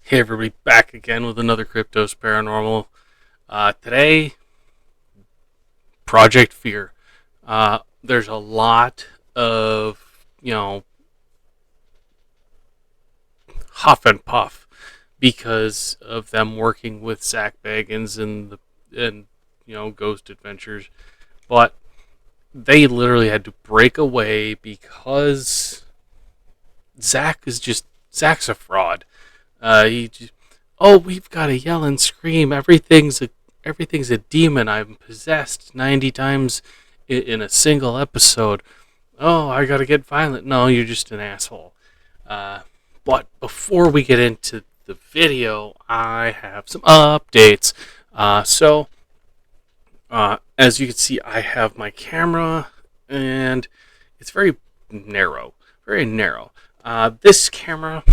Hey everybody, back again with another Cryptos Paranormal. Today, Project Fear. There's a lot of, huff and puff because of them working with Zach Bagans and Ghost Adventures. But they literally had to break away because Zach's a fraud. He just, oh, we've got to yell and scream. Everything's a demon. I'm possessed 90 times in a single episode. Oh, I got to get violent. No, you're just an asshole. Uh, but before we get into the video, I have some updates. As you can see, I have my camera, and it's very narrow. Very narrow. This camera,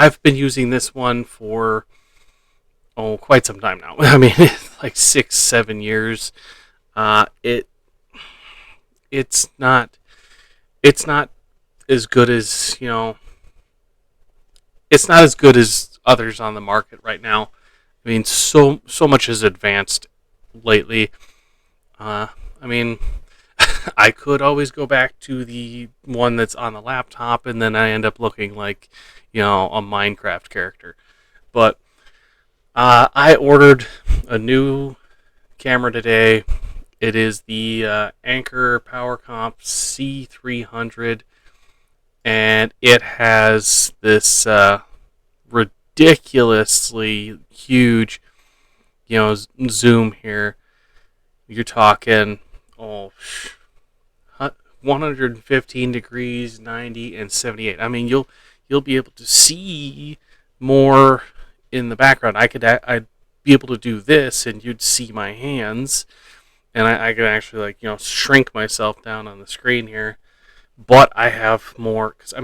I've been using this one for quite some time now. I mean, like 6, 7 years. Uh, it it's not as good as it's not as good as others on the market right now. I mean, so much has advanced lately. I mean, I could always go back to the one that's on the laptop, and then I end up looking like a Minecraft character. But I ordered a new camera today. It is the Anker PowerComp C300, and it has this ridiculously huge, zoom here. You're talking, 115 degrees, 90, and 78. I mean, you'll be able to see more in the background. I'd be able to do this, and you'd see my hands, and I could actually shrink myself down on the screen here. But I have more because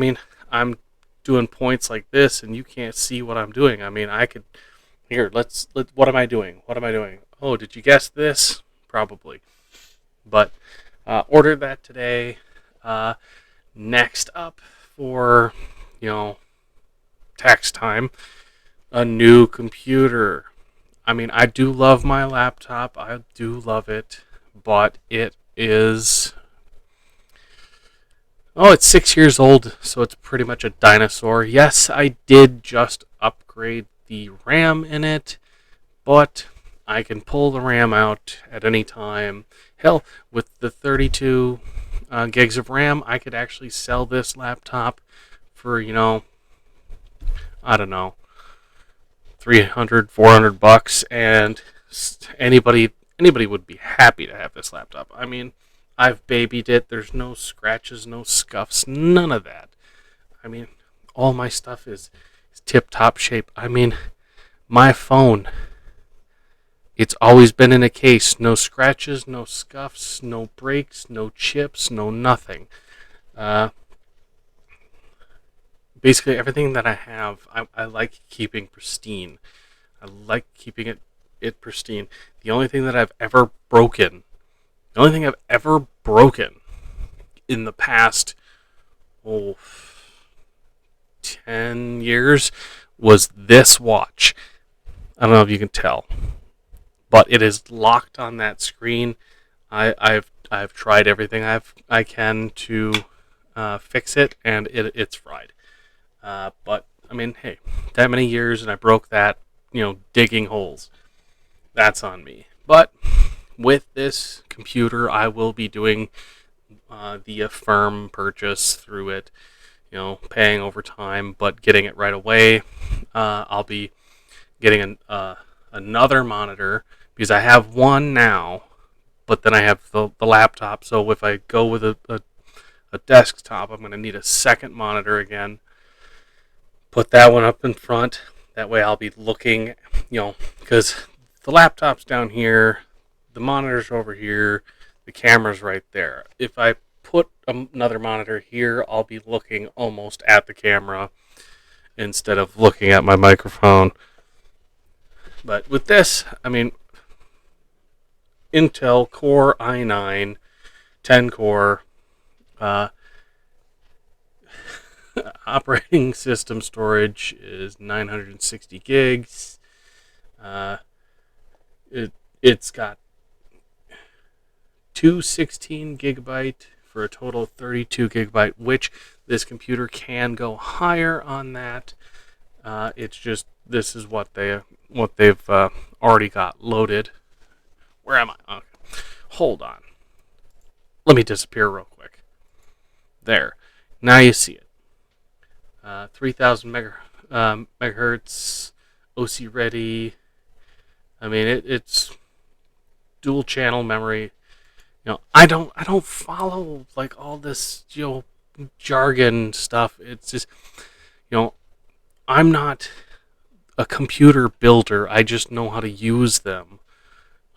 I'm doing points like this, and you can't see what I'm doing. I mean, I could here. Let. What am I doing? What am I doing? Oh, did you guess this? Probably. But ordered that today. Next up for tax time, a new computer. I mean, I do love my laptop. I do love it, but it is. Oh, it's 6 years old, so it's pretty much a dinosaur. Yes, I did just upgrade the RAM in it, but I can pull the RAM out at any time. Hell, with the 32 gigs of RAM, I could actually sell this laptop for, I don't know, 300, 400 bucks, and anybody would be happy to have this laptop. I mean, I've babied it. There's no scratches, no scuffs, none of that. I mean, all my stuff is tip-top shape. I mean, my phone, it's always been in a case. No scratches, no scuffs, no breaks, no chips, no nothing. Basically, everything that I have, I like keeping pristine. I like keeping it pristine. The only thing that I've ever broken The only thing I've ever broken in the past, 10 years was this watch. I don't know if you can tell, but it is locked on that screen. I've tried everything I can to fix it, and it's fried. But I mean, hey, that many years and I broke that, digging holes. That's on me. But with this computer, I will be doing the Affirm purchase through it, paying over time, but getting it right away. I'll be getting another monitor because I have one now, but then I have the laptop. So if I go with a desktop, I'm going to need a second monitor again. Put that one up in front. That way I'll be looking, because the laptop's down here, the monitor's over here, the camera's right there. If I put another monitor here, I'll be looking almost at the camera instead of looking at my microphone. But with this, I mean, Intel Core i9, 10 core, operating system storage is 960 gigs. Uh, it's got two 16 gigabyte for a total of 32 gigabyte, which this computer can go higher on that. It's just this is what they've already got loaded. Where am I? Okay. Hold on. Let me disappear real quick. There. Now you see it. 3000 megahertz, OC ready. I mean, it's dual channel memory. I don't follow like all this jargon stuff. It's just I'm not a computer builder. I just know how to use them.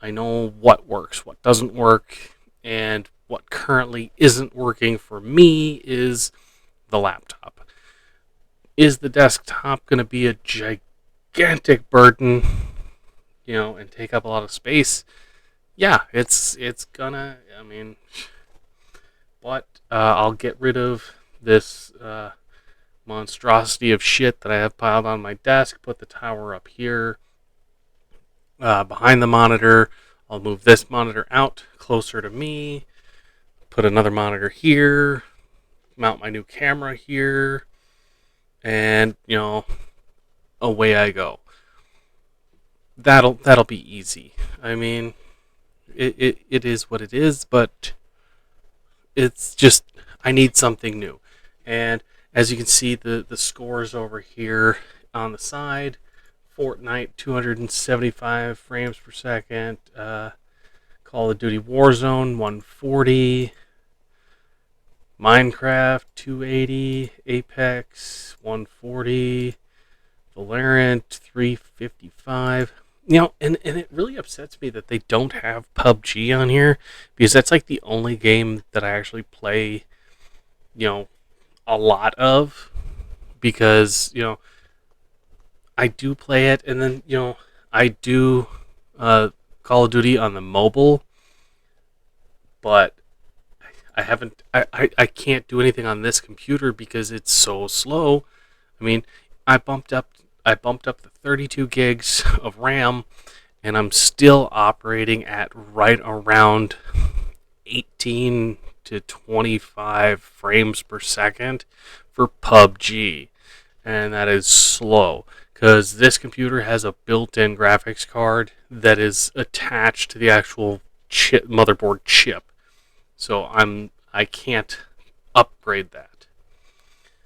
I know what works, what doesn't work, and what currently isn't working for me is the laptop. Is the desktop going to be a gigantic burden, and take up a lot of space? Yeah, it's gonna. I mean, but I'll get rid of this monstrosity of shit that I have piled on my desk. Put the tower up here behind the monitor. I'll move this monitor out closer to me. Put another monitor here. Mount my new camera here, and away I go. That'll be easy. I mean, it is what it is, but it's just I need something new. And as you can see, the scores over here on the side. Fortnite 275 frames per second. Call of Duty Warzone 140. Minecraft 280. Apex 140. Valorant 355. And it really upsets me that they don't have PUBG on here, because that's like the only game that I actually play, a lot of, because, I do play it, and then, I do Call of Duty on the mobile, but I can't do anything on this computer because it's so slow. I mean, I bumped up the 32 gigs of RAM, and I'm still operating at right around 18 to 25 frames per second for PUBG, and that is slow because this computer has a built-in graphics card that is attached to the actual motherboard chip, so I can't upgrade that.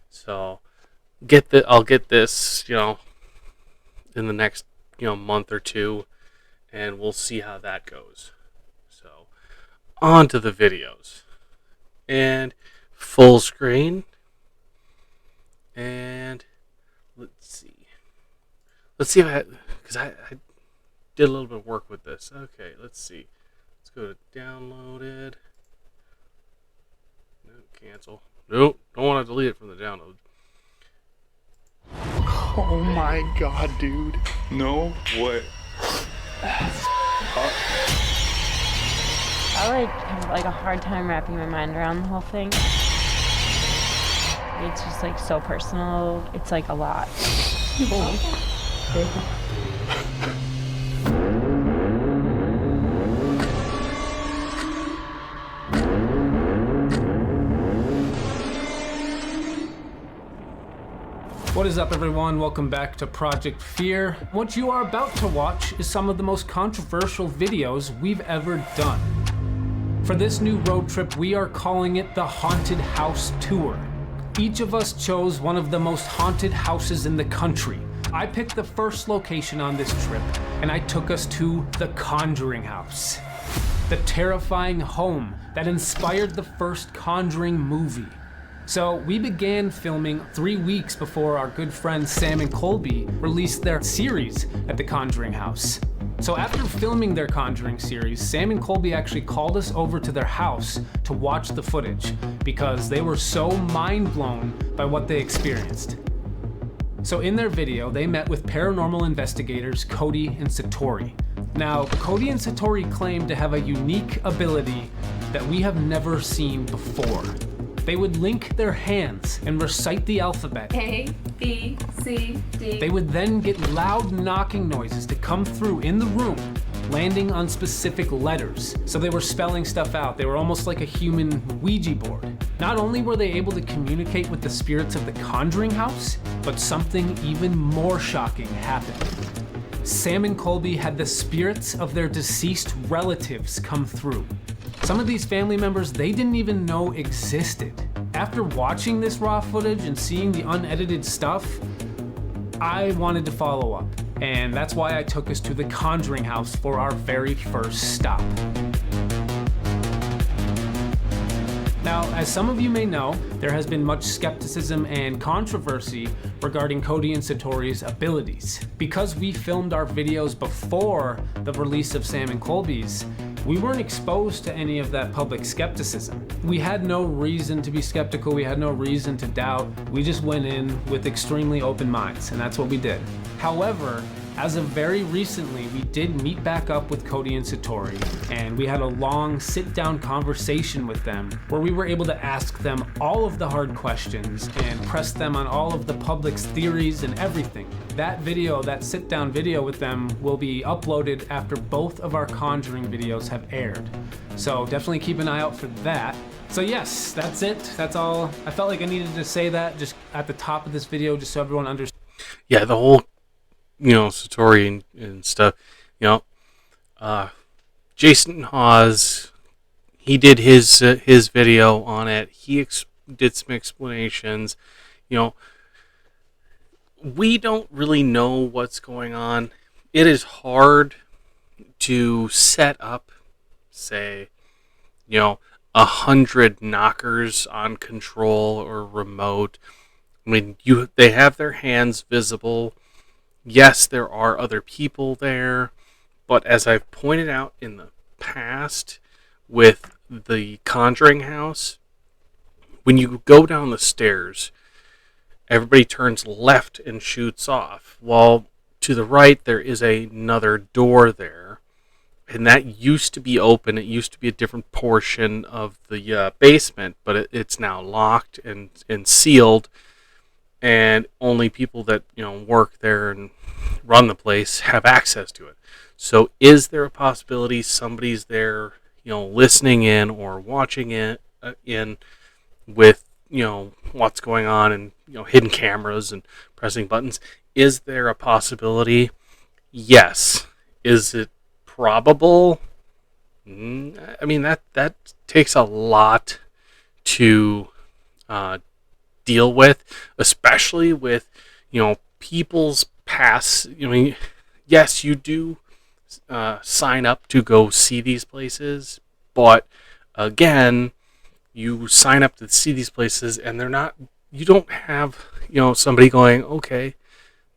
So I'll get this, in the next, month or two, and we'll see how that goes. So, on to the videos. And full screen. And let's see if because I did a little bit of work with this. Okay, let's see. Let's go to downloaded. No, cancel. Nope, don't want to delete it from the download. Oh my god, dude. No way. I have a hard time wrapping my mind around the whole thing. It's just so personal. It's a lot. What is up, everyone? Welcome back to Project Fear. What you are about to watch is some of the most controversial videos we've ever done. For this new road trip, we are calling it the Haunted House Tour. Each of us chose one of the most haunted houses in the country. I picked the first location on this trip, and I took us to the Conjuring house, the terrifying home that inspired the first Conjuring movie. So we began filming 3 weeks before our good friends Sam and Colby released their series at the Conjuring house. So after filming their Conjuring series, Sam and Colby actually called us over to their house to watch the footage because they were so mind blown by what they experienced. So in their video, they met with paranormal investigators Cody and Satori. Now, Cody and Satori claim to have a unique ability that we have never seen before. They would link their hands and recite the alphabet. A, B, C, D. They would then get loud knocking noises to come through in the room, landing on specific letters. So they were spelling stuff out. They were almost like a human Ouija board. Not only were they able to communicate with the spirits of the Conjuring house, but something even more shocking happened. Sam and Colby had the spirits of their deceased relatives come through. Some of these family members they didn't even know existed. After watching this raw footage and seeing the unedited stuff, I wanted to follow up. And that's why I took us to the Conjuring house for our very first stop. Now, as some of you may know, there has been much skepticism and controversy regarding Cody and Satori's abilities. Because we filmed our videos before the release of Sam and Colby's, we weren't exposed to any of that public skepticism. We had no reason to be skeptical, we had no reason to doubt. We just went in with extremely open minds, and that's what we did. However, as of very recently, we did meet back up with Cody and Satori, and we had a long sit-down conversation with them where we were able to ask them all of the hard questions and press them on all of the public's theories and everything. That video, that sit-down video with them, will be uploaded after both of our Conjuring videos have aired. So definitely keep an eye out for that. So yes, that's it. That's all. I felt like I needed to say that just at the top of this video just so everyone understands. Yeah, the whole, Satori and stuff, Jason Hawes, he did his video on it. He did some explanations. We don't really know what's going on. It is hard to set up, say, 100 knockers on control or remote. I mean, they have their hands visible. Yes, there are other people there, but as I've pointed out in the past with the Conjuring house, when you go down the stairs, everybody turns left and shoots off. While to the right, there is another door there, and that used to be open. It used to be a different portion of the basement, but it's now locked and sealed. And only people that work there and run the place have access to it. So is there a possibility somebody's there listening in or watching it in with what's going on and hidden cameras and pressing buttons? Is there a possibility? Yes. Is it probable? I mean, that takes a lot to deal with, especially with people's past. Yes, you do sign up to go see these places, but again, you sign up to see these places and you don't have somebody going, okay,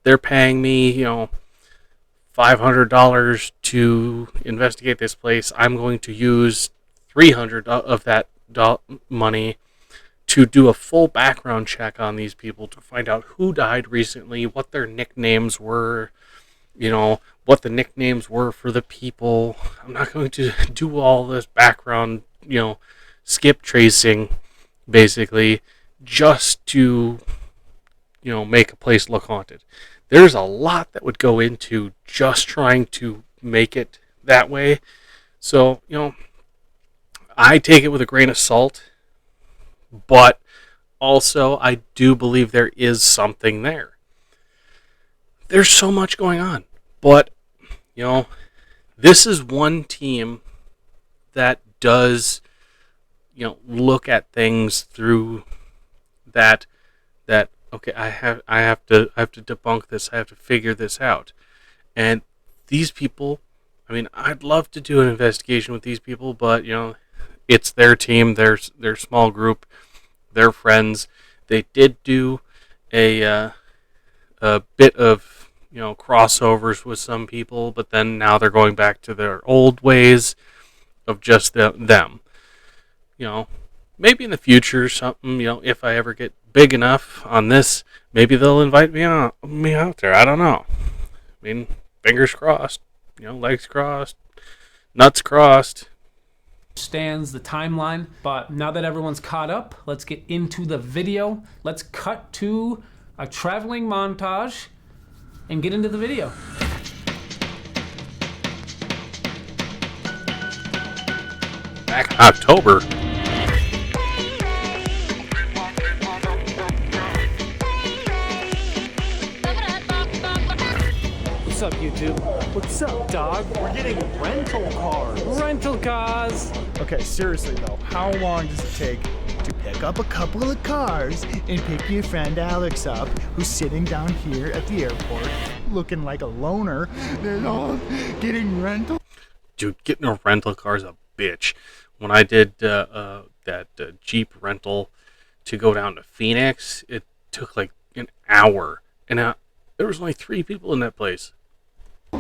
they're paying me $500 to investigate this place, I'm going to use $300 of that money to do a full background check on these people to find out who died recently, what their nicknames were, what the nicknames were for the people. I'm not going to do all this background, skip tracing, basically, just to, make a place look haunted. There's a lot that would go into just trying to make it that way. So, I take it with a grain of salt. But also, I do believe there is something there. There's so much going on. But, this is one team that does, look at things through that okay, I have to debunk this. I have to figure this out. And these people, I mean, I'd love to do an investigation with these people, but, it's their team, their small group, their friends. They did do a bit of crossovers with some people, but then now they're going back to their old ways of just them. Maybe in the future something. If I ever get big enough on this, maybe they'll invite me out there. I don't know. I mean, fingers crossed. Legs crossed, nuts crossed. Stands the timeline. But now that everyone's caught up, let's get into the video. Let's cut to a traveling montage and get into the video. Back in October. What's up, YouTube? What's up, dog? We're getting rental cars. Rental cars. Okay, seriously though, how long does it take to pick up a couple of cars and pick your friend Alex up, who's sitting down here at the airport looking like a loner? They're all getting rental. Dude, getting a rental car is a bitch. When I did that Jeep rental to go down to Phoenix, it took like an hour. And there was only 3 people in that place.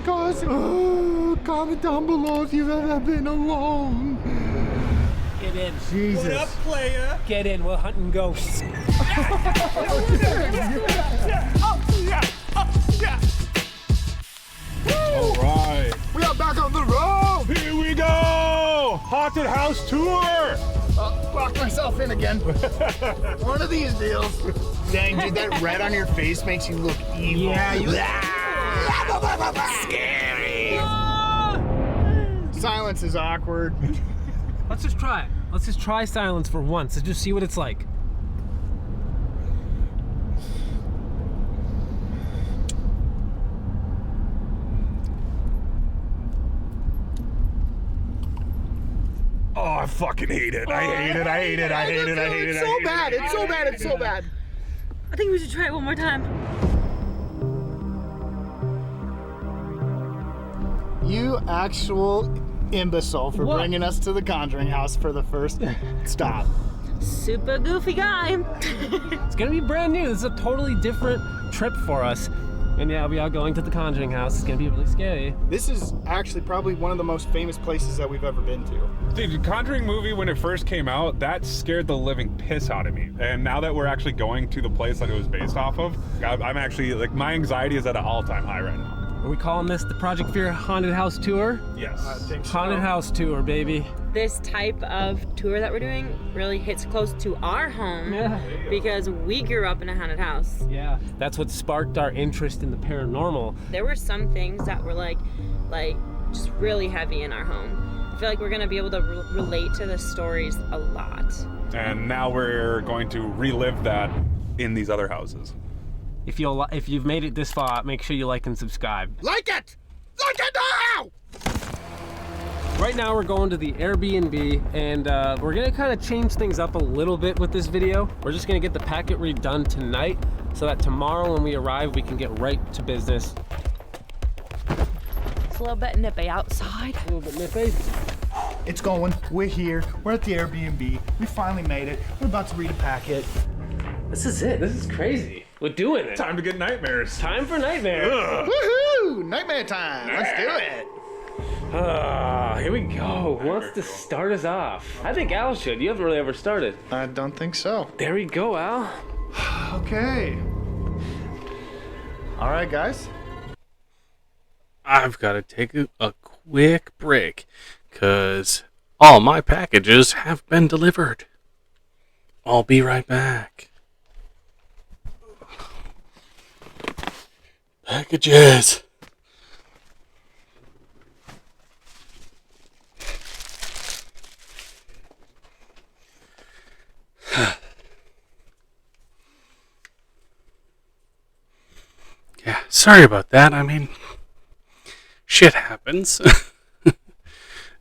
Guys, comment down below if you've ever been alone. Get in. Jesus. What up, player? Get in. We're hunting ghosts. All right. We are back on the road. Here we go. Haunted house tour. Locked myself in again. One of these deals. Dang, dude, that red on your face makes you look evil. Yeah, you. Scary. Silence is awkward. Let's just try it. Let's just try silence for once and just see what it's like. Oh, I fucking hate it. I hate it. I hate it. I hate it. I hate it. It's so bad. It's so bad. It's so bad. I think we should try it one more time. You actual imbecile for What? bringing us to the Conjuring house for the first stop. Super goofy guy. It's gonna be brand new. This is a totally different trip for us. And yeah, we are going to the Conjuring house. It's gonna be really scary. This is actually probably one of the most famous places that we've ever been to. Dude, the Conjuring movie, when it first came out, that scared the living piss out of me. And now that we're actually going to the place that it was based off of, I'm actually, like, my anxiety is at an all-time high right now. Are we calling this the Project Fear Haunted House Tour? Yes. Haunted House Tour, baby. This type of tour that we're doing really hits close to our home because we grew up in a haunted house. Yeah. That's what sparked our interest in the paranormal. There were some things that were like just really heavy in our home. I feel like we're gonna be able to relate to the stories a lot. And now we're going to relive that in these other houses. If you've made it this far, make sure you like and subscribe. Like it! Like it now! Right now we're going to the Airbnb and we're gonna kind of change things up a little bit with this video. We're just gonna get the packet redone tonight so that tomorrow when we arrive we can get right to business. It's a little bit nippy outside. A little bit nippy. It's going. We're here. We're at the Airbnb. We finally made it. We're about to read a packet. This is it. This is crazy. We're doing it. Time to get nightmares. Time for nightmare. Woohoo! Nightmare time. Let's do it. Here we go. Who wants to start us off? I think Al should. You haven't really ever started. I don't think so. There we go, Al. Okay. All right, guys. I've got to take a quick break because all my packages have been delivered. I'll be right back. Packages. Yeah, sorry about that. I mean, shit happens.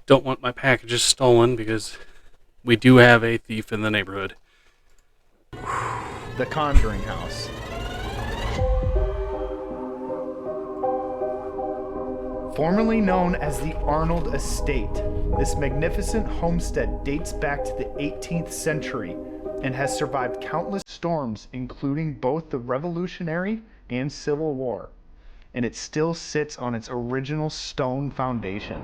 Don't want my packages stolen because we do have a thief in the neighborhood. The Conjuring house. Formerly known as the Arnold Estate, this magnificent homestead dates back to the 18th century and has survived countless storms, including both the Revolutionary and Civil War, and it still sits on its original stone foundation.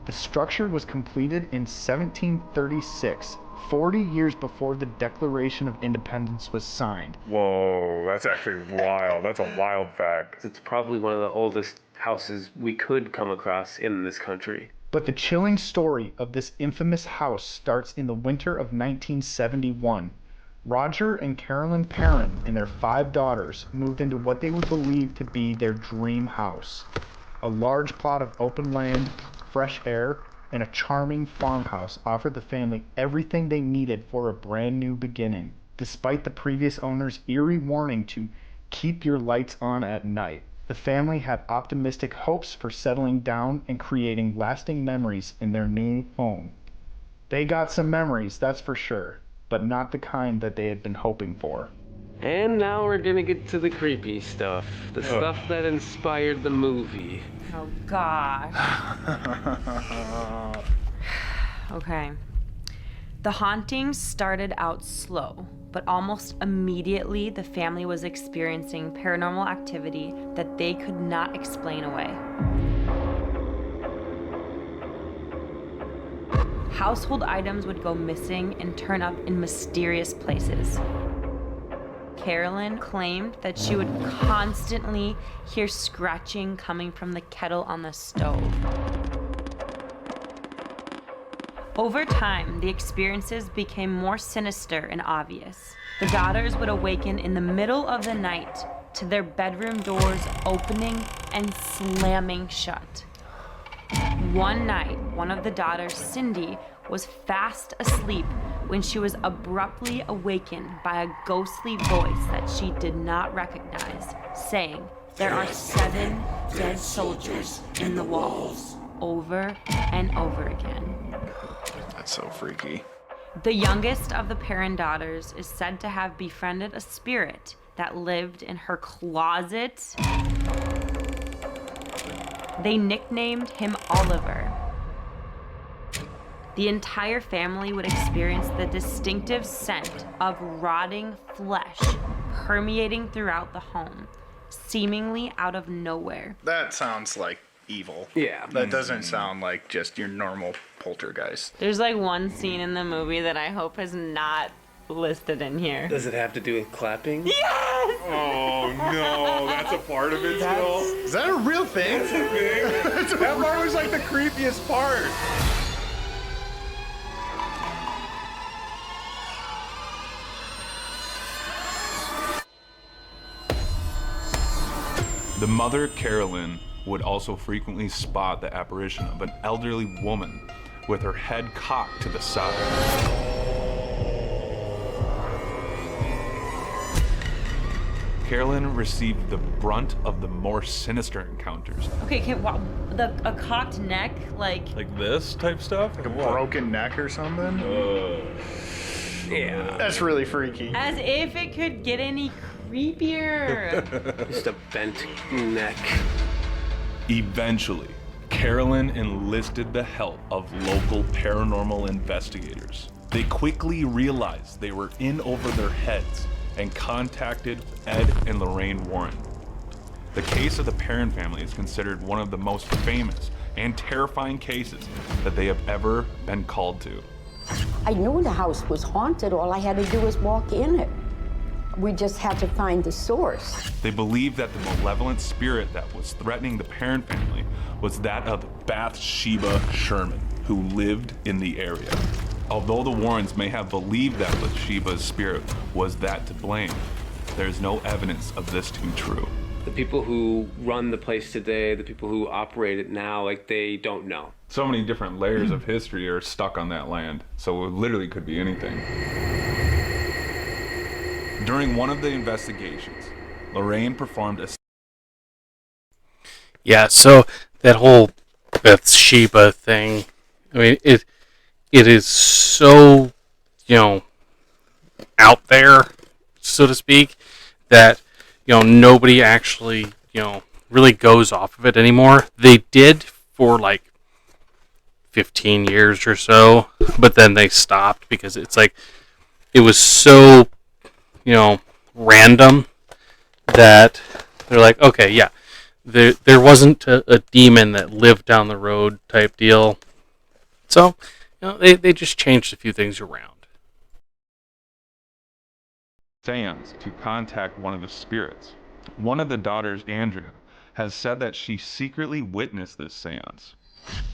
The structure was completed in 1736, 40 years before the Declaration of Independence was signed. Whoa, that's actually wild. That's a wild fact. It's probably one of the oldest houses we could come across in this country. But the chilling story of this infamous house starts in the winter of 1971. Roger and Carolyn Perrin and their 5 daughters moved into what they would believe to be their dream house. A large plot of open land, fresh air, and a charming farmhouse offered the family everything they needed for a brand new beginning, despite the previous owner's eerie warning to keep your lights on at night. The family had optimistic hopes for settling down and creating lasting memories in their new home. They got some memories, that's for sure, but not the kind that they had been hoping for. And now we're gonna get to the creepy stuff. The stuff that inspired the movie. Oh gosh. Okay. The hauntings started out slow, but almost immediately the family was experiencing paranormal activity that they could not explain away. Household items would go missing and turn up in mysterious places. Carolyn claimed that she would constantly hear scratching coming from the kettle on the stove. Over time, the experiences became more sinister and obvious. The daughters would awaken in the middle of the night to their bedroom doors opening and slamming shut. One night, one of the daughters, Cindy, was fast asleep when she was abruptly awakened by a ghostly voice that she did not recognize, saying, "There are 7 dead soldiers in the walls," over and over again. That's so freaky. The youngest of the Perrin daughters is said to have befriended a spirit that lived in her closet. They nicknamed him Oliver. The entire family would experience the distinctive scent of rotting flesh permeating throughout the home, seemingly out of nowhere. That sounds like evil. Yeah. That doesn't sound like just your normal poltergeist. There's like one scene in the movie that I hope is not listed in here. Does it have to do with clapping? Yes! Oh no, that's a part of it still. Is that a real thing? That part was like the creepiest part. The mother, Carolyn, would also frequently spot the apparition of an elderly woman with her head cocked to the side. Carolyn received the brunt of the more sinister encounters. Okay, wow, a cocked neck, like this type stuff? Like a broken neck or something? Yeah. That's really freaky. as if it could get any creepier. Just a bent neck. Eventually, Carolyn enlisted the help of local paranormal investigators. They quickly realized they were in over their heads and contacted Ed and Lorraine Warren. The case of the Perrin family is considered one of the most famous and terrifying cases that they have ever been called to. I knew the house was haunted. All I had to do was walk in it. We just had to find the source. They believe that the malevolent spirit that was threatening the Perrin family was that of Bathsheba Sherman, who lived in the area. Although the Warrens may have believed that Bathsheba's spirit was that to blame, there's no evidence of this to be true. The people who run the place today, the people who operate it now, like they don't know. So many different layers of history are stuck on that land, so it literally could be anything. During one of the investigations, Lorraine performed a... Yeah, so that whole Bathsheba thing, I mean, it is so, out there, so to speak, that, nobody actually, really goes off of it anymore. They did for like 15 years or so, but then they stopped because it's like, it was so, random that they're like, okay, yeah, there wasn't a demon that lived down the road type deal. So, they just changed a few things around. seance to contact one of the spirits. One of the daughters, Andrea, has said that she secretly witnessed this seance.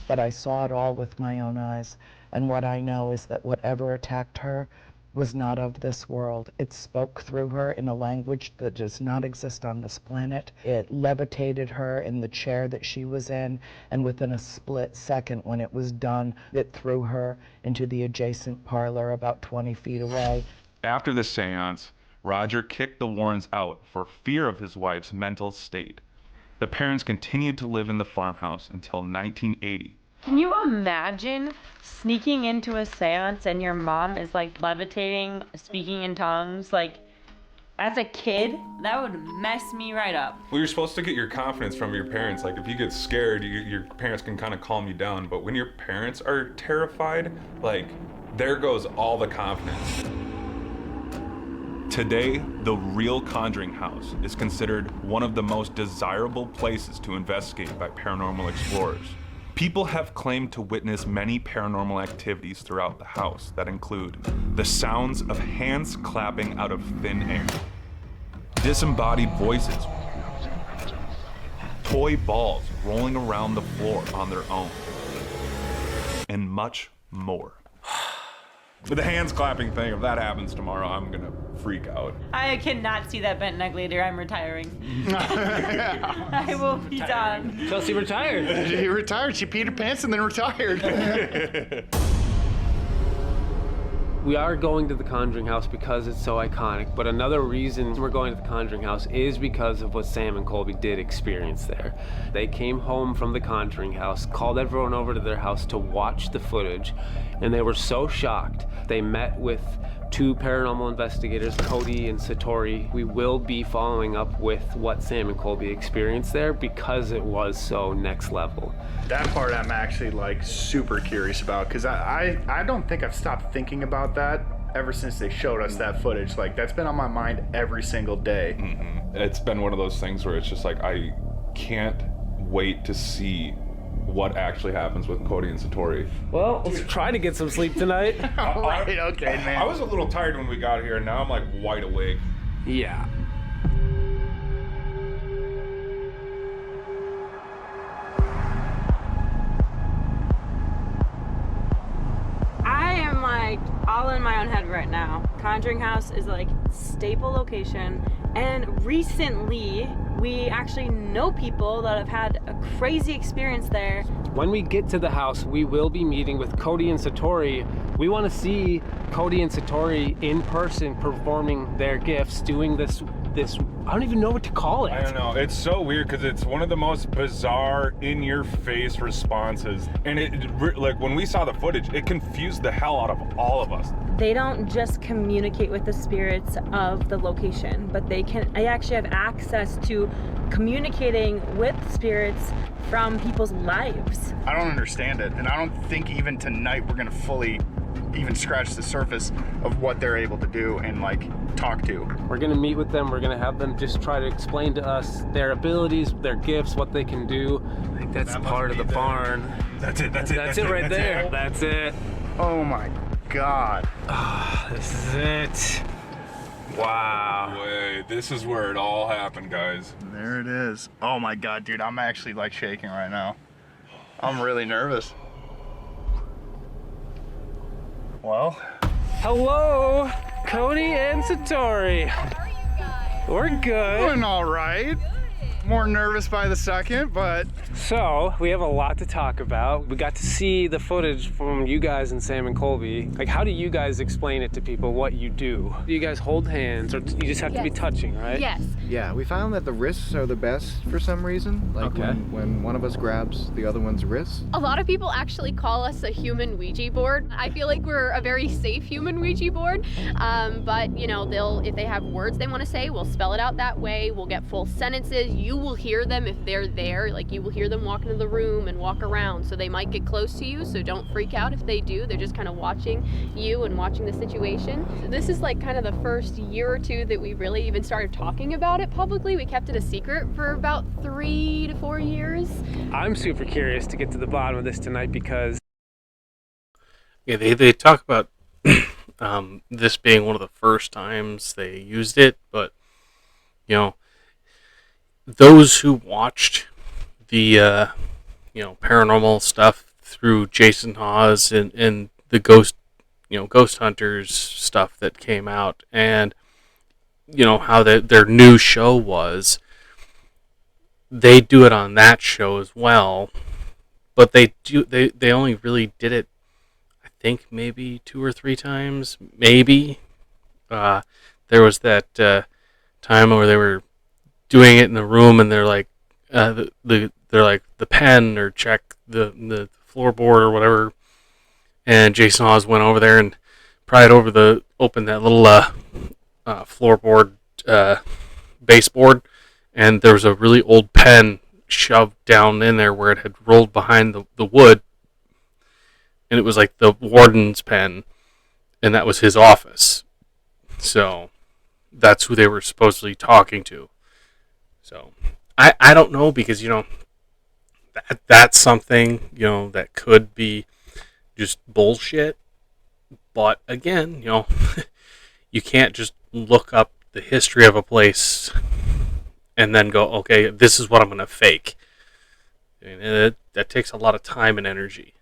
But I saw it all with my own eyes, and what I know is that whatever attacked her was not of this world. It spoke through her in a language that does not exist on this planet. It levitated her in the chair that she was in, and within a split second when it was done, it threw her into the adjacent parlor about 20 feet away. After the seance, Roger kicked the Warrens out for fear of his wife's mental state. The parents continued to live in the farmhouse until 1980. Can you imagine sneaking into a seance and your mom is like levitating, speaking in tongues? Like, as a kid, that would mess me right up. Well, you're supposed to get your confidence from your parents. Like, if you get scared, your parents can kind of calm you down. But when your parents are terrified, like, there goes all the confidence. Today, the real Conjuring House is considered one of the most desirable places to investigate by paranormal explorers. People have claimed to witness many paranormal activities throughout the house that include the sounds of hands clapping out of thin air, disembodied voices, toy balls rolling around the floor on their own, and much more. But the hands clapping thing, if that happens tomorrow, I'm gonna freak out. I cannot see that bent neck later. I'm retiring. I will be done. Chelsea retired. She retired. She peed her pants and then retired. We are going to the Conjuring House because it's so iconic, but another reason we're going to the Conjuring House is because of what Sam and Colby did experience there. They came home from the Conjuring House, called everyone over to their house to watch the footage, and they were so shocked. They met with two paranormal investigators, Cody and Satori. We will be following up with what Sam and Colby experienced there because it was so next level. That part I'm actually like super curious about, because I don't think I've stopped thinking about that ever since they showed us that footage. Like, that's been on my mind every single day. Mm-hmm. It's been one of those things where it's just like, I can't wait to see what actually happens with Cody and Satori. Well, let's try to get some sleep tonight. All right, okay, man. I was a little tired when we got here, and now I'm like wide awake. Yeah. I am like all in my own head right now. Conjuring House is like staple location, and recently we actually know people that have had a crazy experience there. When we get to the house, we will be meeting with Cody and Satori. We want to see Cody and Satori in person performing their gifts, doing this, I don't even know what to call it. I don't know. It's so weird because it's one of the most bizarre, in-your-face responses. And like, when we saw the footage, it confused the hell out of all of us. They don't just communicate with the spirits of the location, but they actually have access to communicating with spirits from people's lives. I don't understand it, and I don't think even tonight we're gonna fully even scratch the surface of what they're able to do and like talk to. We're gonna meet with them. We're gonna have them just try to explain to us their abilities, their gifts, what they can do. I think that's part of the barn. That's it Right there. That's it. Oh my God. This is it. Wow. Wait, this is where it all happened, guys. There it is. Oh my God, dude, I'm actually like shaking right now. I'm really nervous. Well, hello, Cody and Satori. How are you guys? We're good. Doing all right. More nervous by the second, but... So, we have a lot to talk about. We got to see the footage from you guys and Sam and Colby. Like, how do you guys explain it to people, what you do? Do you guys hold hands, or you just have to be touching, right? Yes. Yeah, we found that the wrists are the best for some reason. Like when one of us grabs the other one's wrist. A lot of people actually call us a human Ouija board. I feel like we're a very safe human Ouija board. But, you know, if they have words they want to say, we'll spell it out that way. We'll get full sentences. You will hear them if they're there. Like, you will hear them walk into the room and walk around. So they might get close to you, so don't freak out if they do. They're just kind of watching you and watching the situation. This is like kind of the first year or two that we really even started talking about it publicly. We kept it a secret for about 3 to 4 years. I'm super curious to get to the bottom of this tonight because... Yeah, they talk about this being one of the first times they used it, but, you know, those who watched the paranormal stuff through Jason Hawes and the ghost hunters stuff that came out, and how their new show was. They do it on that show as well, but they only really did it, I think, maybe 2 or 3 times, maybe. There was that time where they were doing it in the room, and they're like, they're like, the pen, or check the floorboard or whatever, and Jason Hawes went over there and opened that little floorboard baseboard, and there was a really old pen shoved down in there where it had rolled behind the wood, and it was like the warden's pen, and that was his office. So that's who they were supposedly talking to. So I don't know, because that's something that could be just bullshit. But again, you can't just look up the history of a place and then go, okay, this is what I'm going to fake. That takes a lot of time and energy.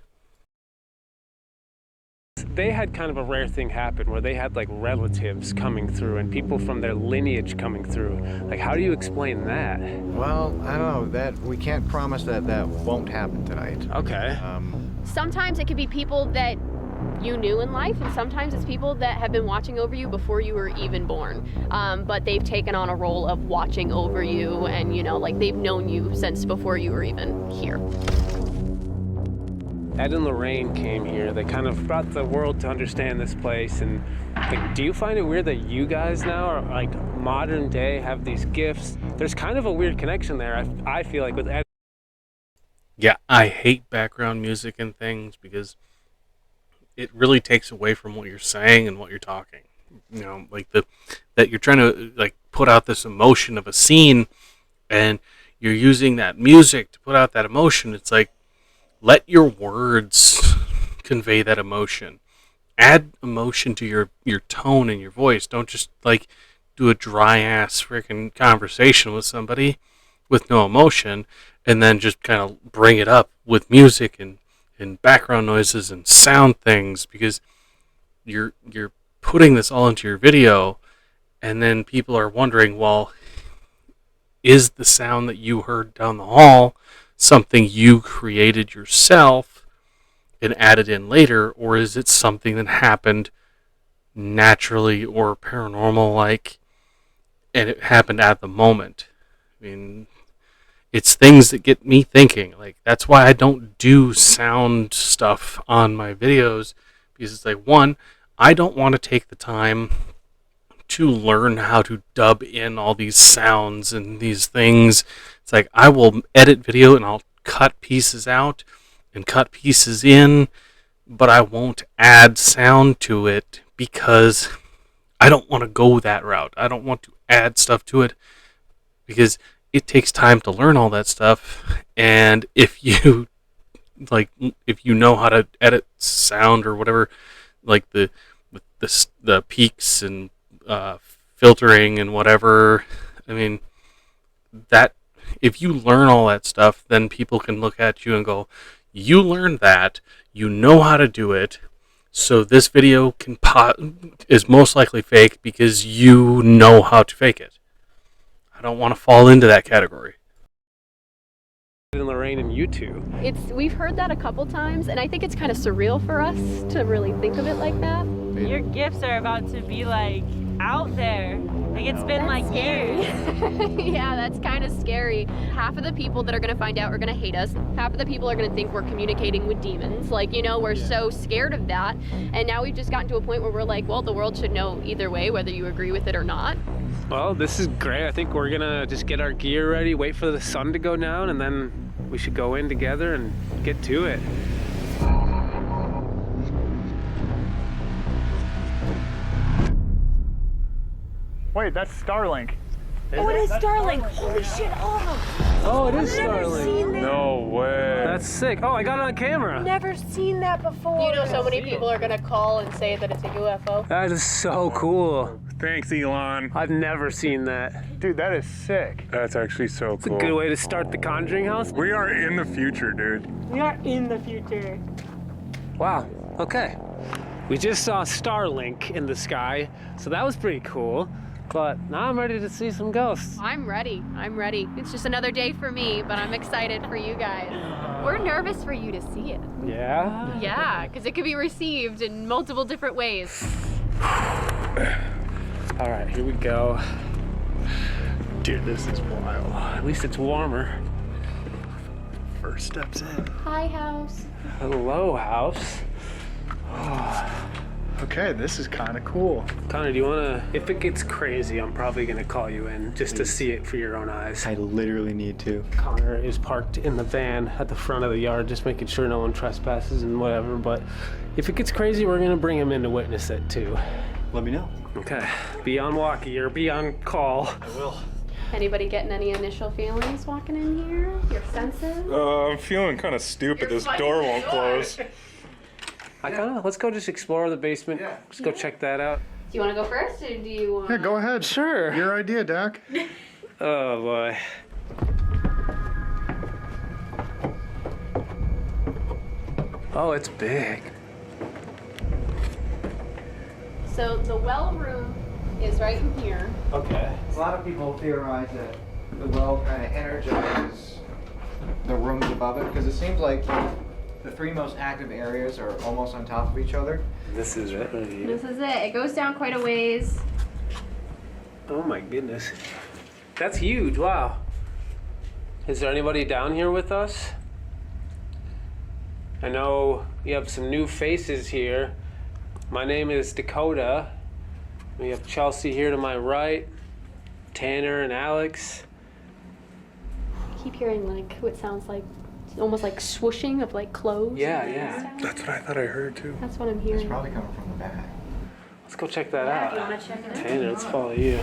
They had kind of a rare thing happen where they had like relatives coming through and people from their lineage coming through. Like, how do you explain that? Well, I don't know. That we can't promise that won't happen tonight. Okay. Sometimes it could be people that you knew in life, and sometimes it's people that have been watching over you before you were even born. But they've taken on a role of watching over you, and like they've known you since before you were even here. Ed and Lorraine came here. They kind of brought the world to understand this place. And do you find it weird that you guys now are like modern day, have these gifts? There's kind of a weird connection there, I feel like, with Ed. Yeah, I hate background music and things because it really takes away from what you're saying and what you're talking. Like that you're trying to like put out this emotion of a scene, and you're using that music to put out that emotion. It's like, let your words convey that emotion. Add emotion to your tone and your voice. Don't just like do a dry ass freaking conversation with somebody with no emotion and then just kind of bring it up with music and background noises and sound things, because you're putting this all into your video, and then people are wondering, well, is the sound that you heard down the hall something you created yourself and added in later, or is it something that happened naturally or paranormal like, and it happened at the moment? I mean, it's things that get me thinking. Like, that's why I don't do sound stuff on my videos, because it's like, one, I don't want to take the time to learn how to dub in all these sounds and these things. It's like, I will edit video and I'll cut pieces out and cut pieces in, but I won't add sound to it because I don't want to go that route. I don't want to add stuff to it because it takes time to learn all that stuff. And if you know how to edit sound or whatever, like the peaks and filtering and whatever, I mean, that if you learn all that stuff, then people can look at you and go, you learned that, you know how to do it, so this video is most likely fake because you know how to fake it. I don't want to fall into that category. And Lorraine and you two. We've heard that a couple times, and I think it's kind of surreal for us to really think of it like that. Your gifts are about to be like out there. Like, it's been like years. Yeah, that's kind of scary. Half of the people that are going to find out are going to hate us. Half of the people are going to think we're communicating with demons. Like, we're so scared of that. And now we've just gotten to a point where we're like, well, the world should know either way, whether you agree with it or not. Well, this is great. I think we're going to just get our gear ready, wait for the sun to go down, and then we should go in together and get to it. Wait, that's Starlink. Oh, it is Starlink. Holy shit. Oh, it is Starlink. Seen that. No way. That's sick. Oh, I got it on camera. Never seen that before. So many people are going to call and say that it's a UFO. That is so cool. Thanks, Elon. I've never seen that. Dude, that is sick. That's actually so It's cool. a good way to start the Conjuring house. We are in the future, dude. We are in the future. Wow, okay. We just saw Starlink in the sky, so that was pretty cool. But now I'm ready to see some ghosts. I'm ready. I'm ready. It's just another day for me, but I'm excited for you guys. We're nervous for you to see it. Yeah? Yeah, because it could be received in multiple different ways. All right, here we go. Dude, this is wild. At least it's warmer. First steps in. Hi, house. Hello, house. Okay, this is kind of cool. Connor, do you wanna, if it gets crazy, I'm probably gonna call you in just to see it for your own eyes. I literally need to. Connor is parked in the van at the front of the yard, just making sure no one trespasses and whatever, but if it gets crazy, we're gonna bring him in to witness it too. Let me know. Okay, be on walkie or be on call. I will. Anybody getting any initial feelings walking in here? Your senses? I'm feeling kind of stupid. This door won't close. Let's go just explore the basement. Yeah. Let's go check that out. Do you want to go first, or do you want? Yeah, go ahead. Sure. Your idea, Dak. Oh boy. Oh, it's big. So the well room is right in here. Okay. A lot of people theorize that the well kind of energizes the rooms above it because it seems like the three most active areas are almost on top of each other. This is it right here. This is it. It goes down quite a ways. Oh my goodness. That's huge, wow. Is there anybody down here with us? I know you have some new faces here. My name is Dakota. We have Chelsea here to my right, Tanner and Alex. I keep hearing like what sounds like almost like swooshing of like clothes. Yeah. That's what I thought I heard too. That's what I'm hearing. It's probably coming from the back. Let's go check that Do you out. want to check it out? Tanner, let's follow you.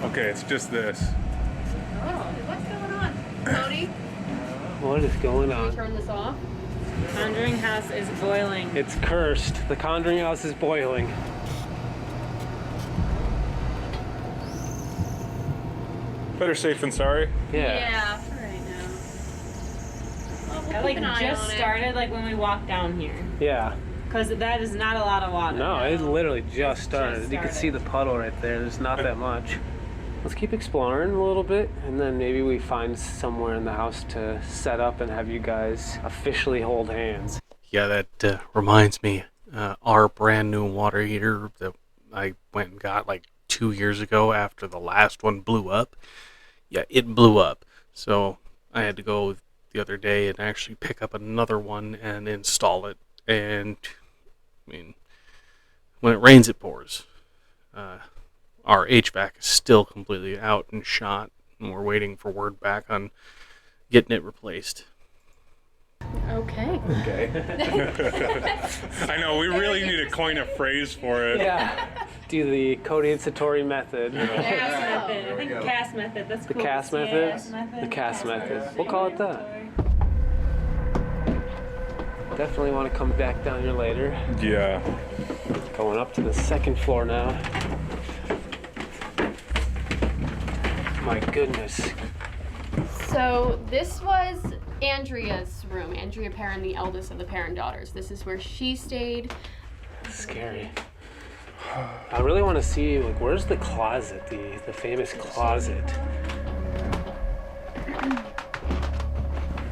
Okay, it's just this. Oh, what's going on, Cody? What is going Can we on? turn this off? Conjuring house is boiling. It's cursed. The Conjuring house is boiling. Better safe than sorry. Yeah. for right now. Well, we'll That keep like an eye just on it. started like when we walked down here. Yeah. Because that is not a lot of water. No, it literally just started. You can started. see the puddle right there. There's not that much. Let's keep exploring a little bit, and then maybe we find somewhere in the house to set up and have you guys officially hold hands. Yeah, that reminds me. Our brand new water heater that I went and got like 2 years ago after the last one blew up. Yeah, it blew up. So I had to go the other day and actually pick up another one and install it. And I mean, when it rains, it pours. Our HVAC is still completely out and shot, and we're waiting for word back on getting it replaced. Okay. Okay. I know, we really need to coin a phrase for it. Yeah. Do the Cody and Satori method. Cast method. I think cast method. That's The cool. cast method? The cast method. We'll call it that. Definitely want to come back down here later. Yeah. Going up to the second floor now. My goodness. So this was Andrea's room. Andrea Perrin, the eldest of the Perrin daughters. This is where she stayed. Scary. I really want to see, like, where's the closet, the famous closet?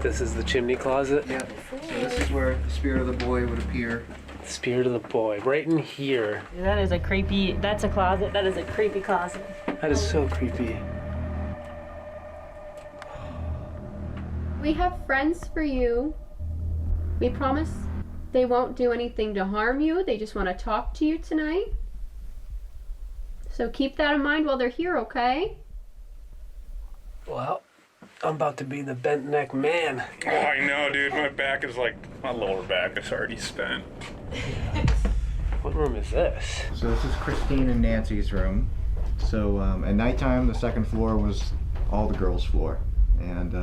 This is the chimney closet? Yeah. So this is where the spirit of the boy would appear. Spirit of the boy, right in here. That is a creepy. That's a closet. That is a creepy closet. That is so creepy. We have friends for you. We promise they won't do anything to harm you. They just want to talk to you tonight. So keep that in mind while they're here, okay? Well, I'm about to be the bent neck man. Oh, I know, dude. My back is like, my lower back is already spent. What room is this? So this is Christine and Nancy's room. So at nighttime, the second floor was all the girls' floor. And,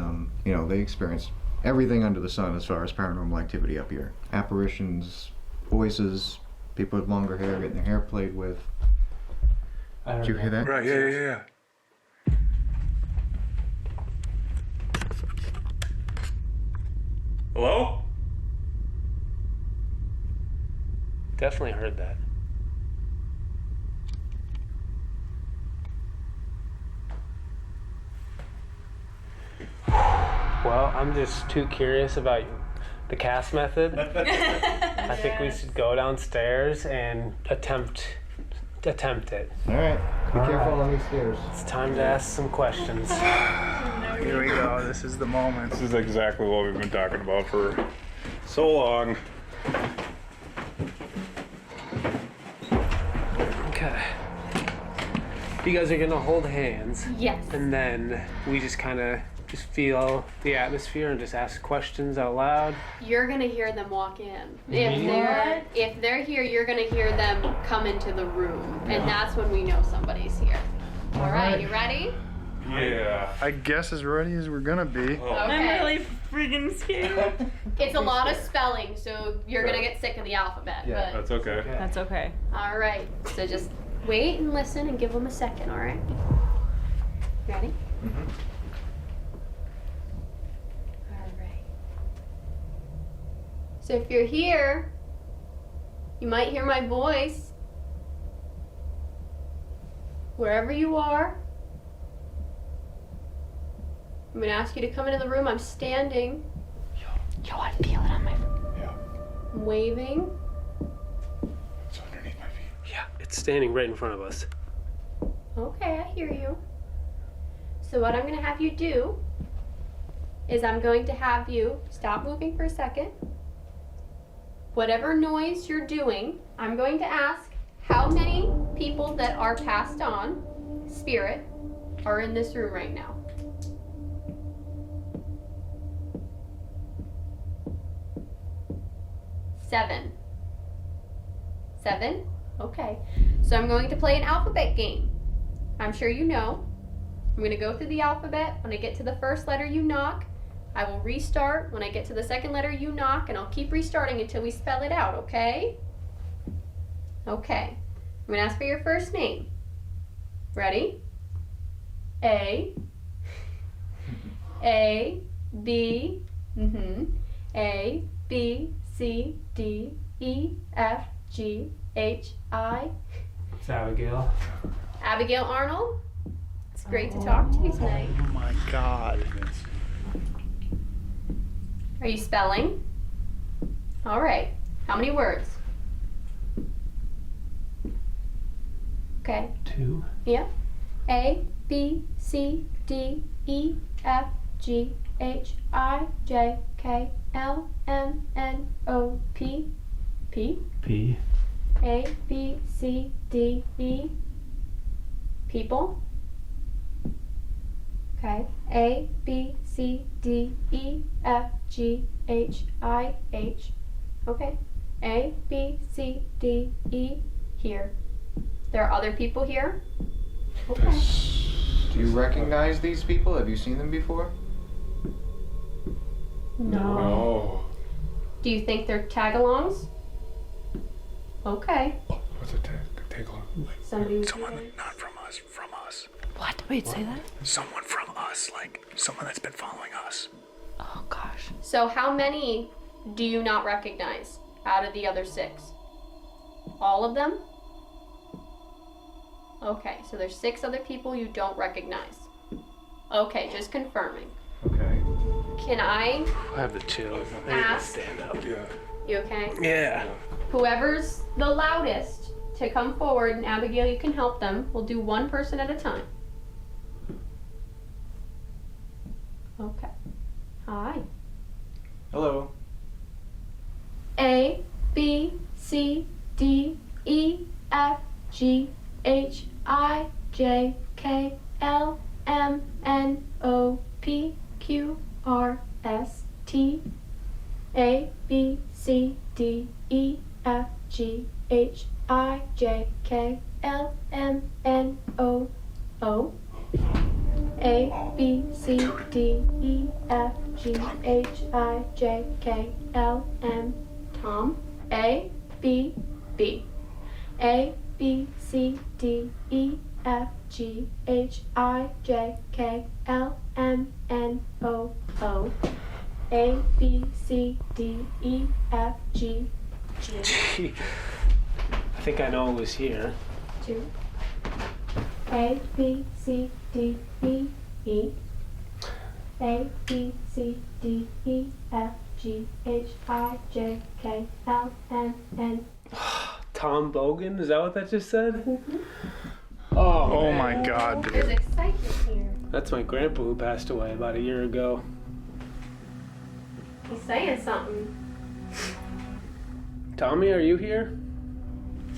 you know, they experienced everything under the sun as far as paranormal activity up here. Apparitions, voices, people with longer hair getting their hair played with. Did you hear that? Right, yeah. Hello? Definitely heard that. Well, I'm just too curious about the cast method. I think we should go downstairs and attempt it. All right. Be careful on these stairs. It's time to ask some questions. Here we go. This is the moment. This is exactly what we've been talking about for so long. Okay. You guys are gonna hold hands. Yes. And then we just kind of just feel the atmosphere and just ask questions out loud. You're gonna hear them walk in. What? If they're here, you're gonna hear them come into the room, and that's when we know somebody's here. All right, you ready? Yeah. I guess as ready as we're gonna be. Okay. freaking scared. It's a lot of spelling, so you're gonna get sick of the alphabet. Yeah, but That's okay. That's okay. all right. So just wait and listen, and give them a second. All right. Ready? Mm-hmm. All right. So if you're here, you might hear my voice. Wherever you are, I'm gonna ask you to come into the room. I'm standing. Yo, I feel it on my. I'm waving. It's underneath my feet. Yeah, it's standing right in front of us. Okay, I hear you. So what I'm gonna have you do is I'm going to have you stop moving for a second. Whatever noise you're doing, I'm going to ask how many people that are passed on, spirit, are in this room right now. Seven? Okay. So I'm going to play an alphabet game. I'm sure you know. I'm going to go through the alphabet. When I get to the first letter, you knock. I will restart. When I get to the second letter, you knock, and I'll keep restarting until we spell it out, okay? Okay. I'm going to ask for your first name. Ready? A. A, B, A, B, C, D, E, F, G, H, I. It's Abigail. Abigail Arnold. It's great to talk to you tonight. Oh my God. Are you spelling? All right. How many words? Okay. 2. Yep. A, B, C, D, E, F, G, H, I, J, K, L, M, N, O, P. P. P. A, B, C, D, E. People. Okay. A, B, C, D, E, F, G, H, I, H. Okay. A, B, C, D, E. Here. There are other people here? Okay. Do you recognize these people? Have you seen them before? No. Oh. Do you think they're tag-alongs? Okay. What's a take on? Somebody was Someone here. not from us, from us. What? Wait, say that? Someone from us, like someone that's been following us. Oh gosh. So how many do you not recognize out of the other 6? All of them? Okay, so there's 6 other people you don't recognize. Okay, just confirming. Okay. Can I I have the chills. I need to ask? stand up. Yeah. You okay? Yeah. Whoever's the loudest to come forward, and Abigail, you can help them. We'll do one person at a time. Okay. Hi. Hello. A, B, C, D, E, F, G, H, I, J, K, L, M, N, O, P, Q, R, S, T, A, B, C, D, E, F, G, H, I, J, K, L, M, N, O, A, B, C, D, E, F, G H I J K L M. Tom. A B B. A B C D E F G H I J K L M N O O. A B C D E F G G. Gee, I think I know who's here. 2. A B C D E E. A B C D E F G H I J K L M N. Tom Bogan? Is that what that just said? Mm-hmm. Oh my God, There's dude. excitement here. That's my grandpa who passed away about a year ago. He's saying something. Tommy, are you here?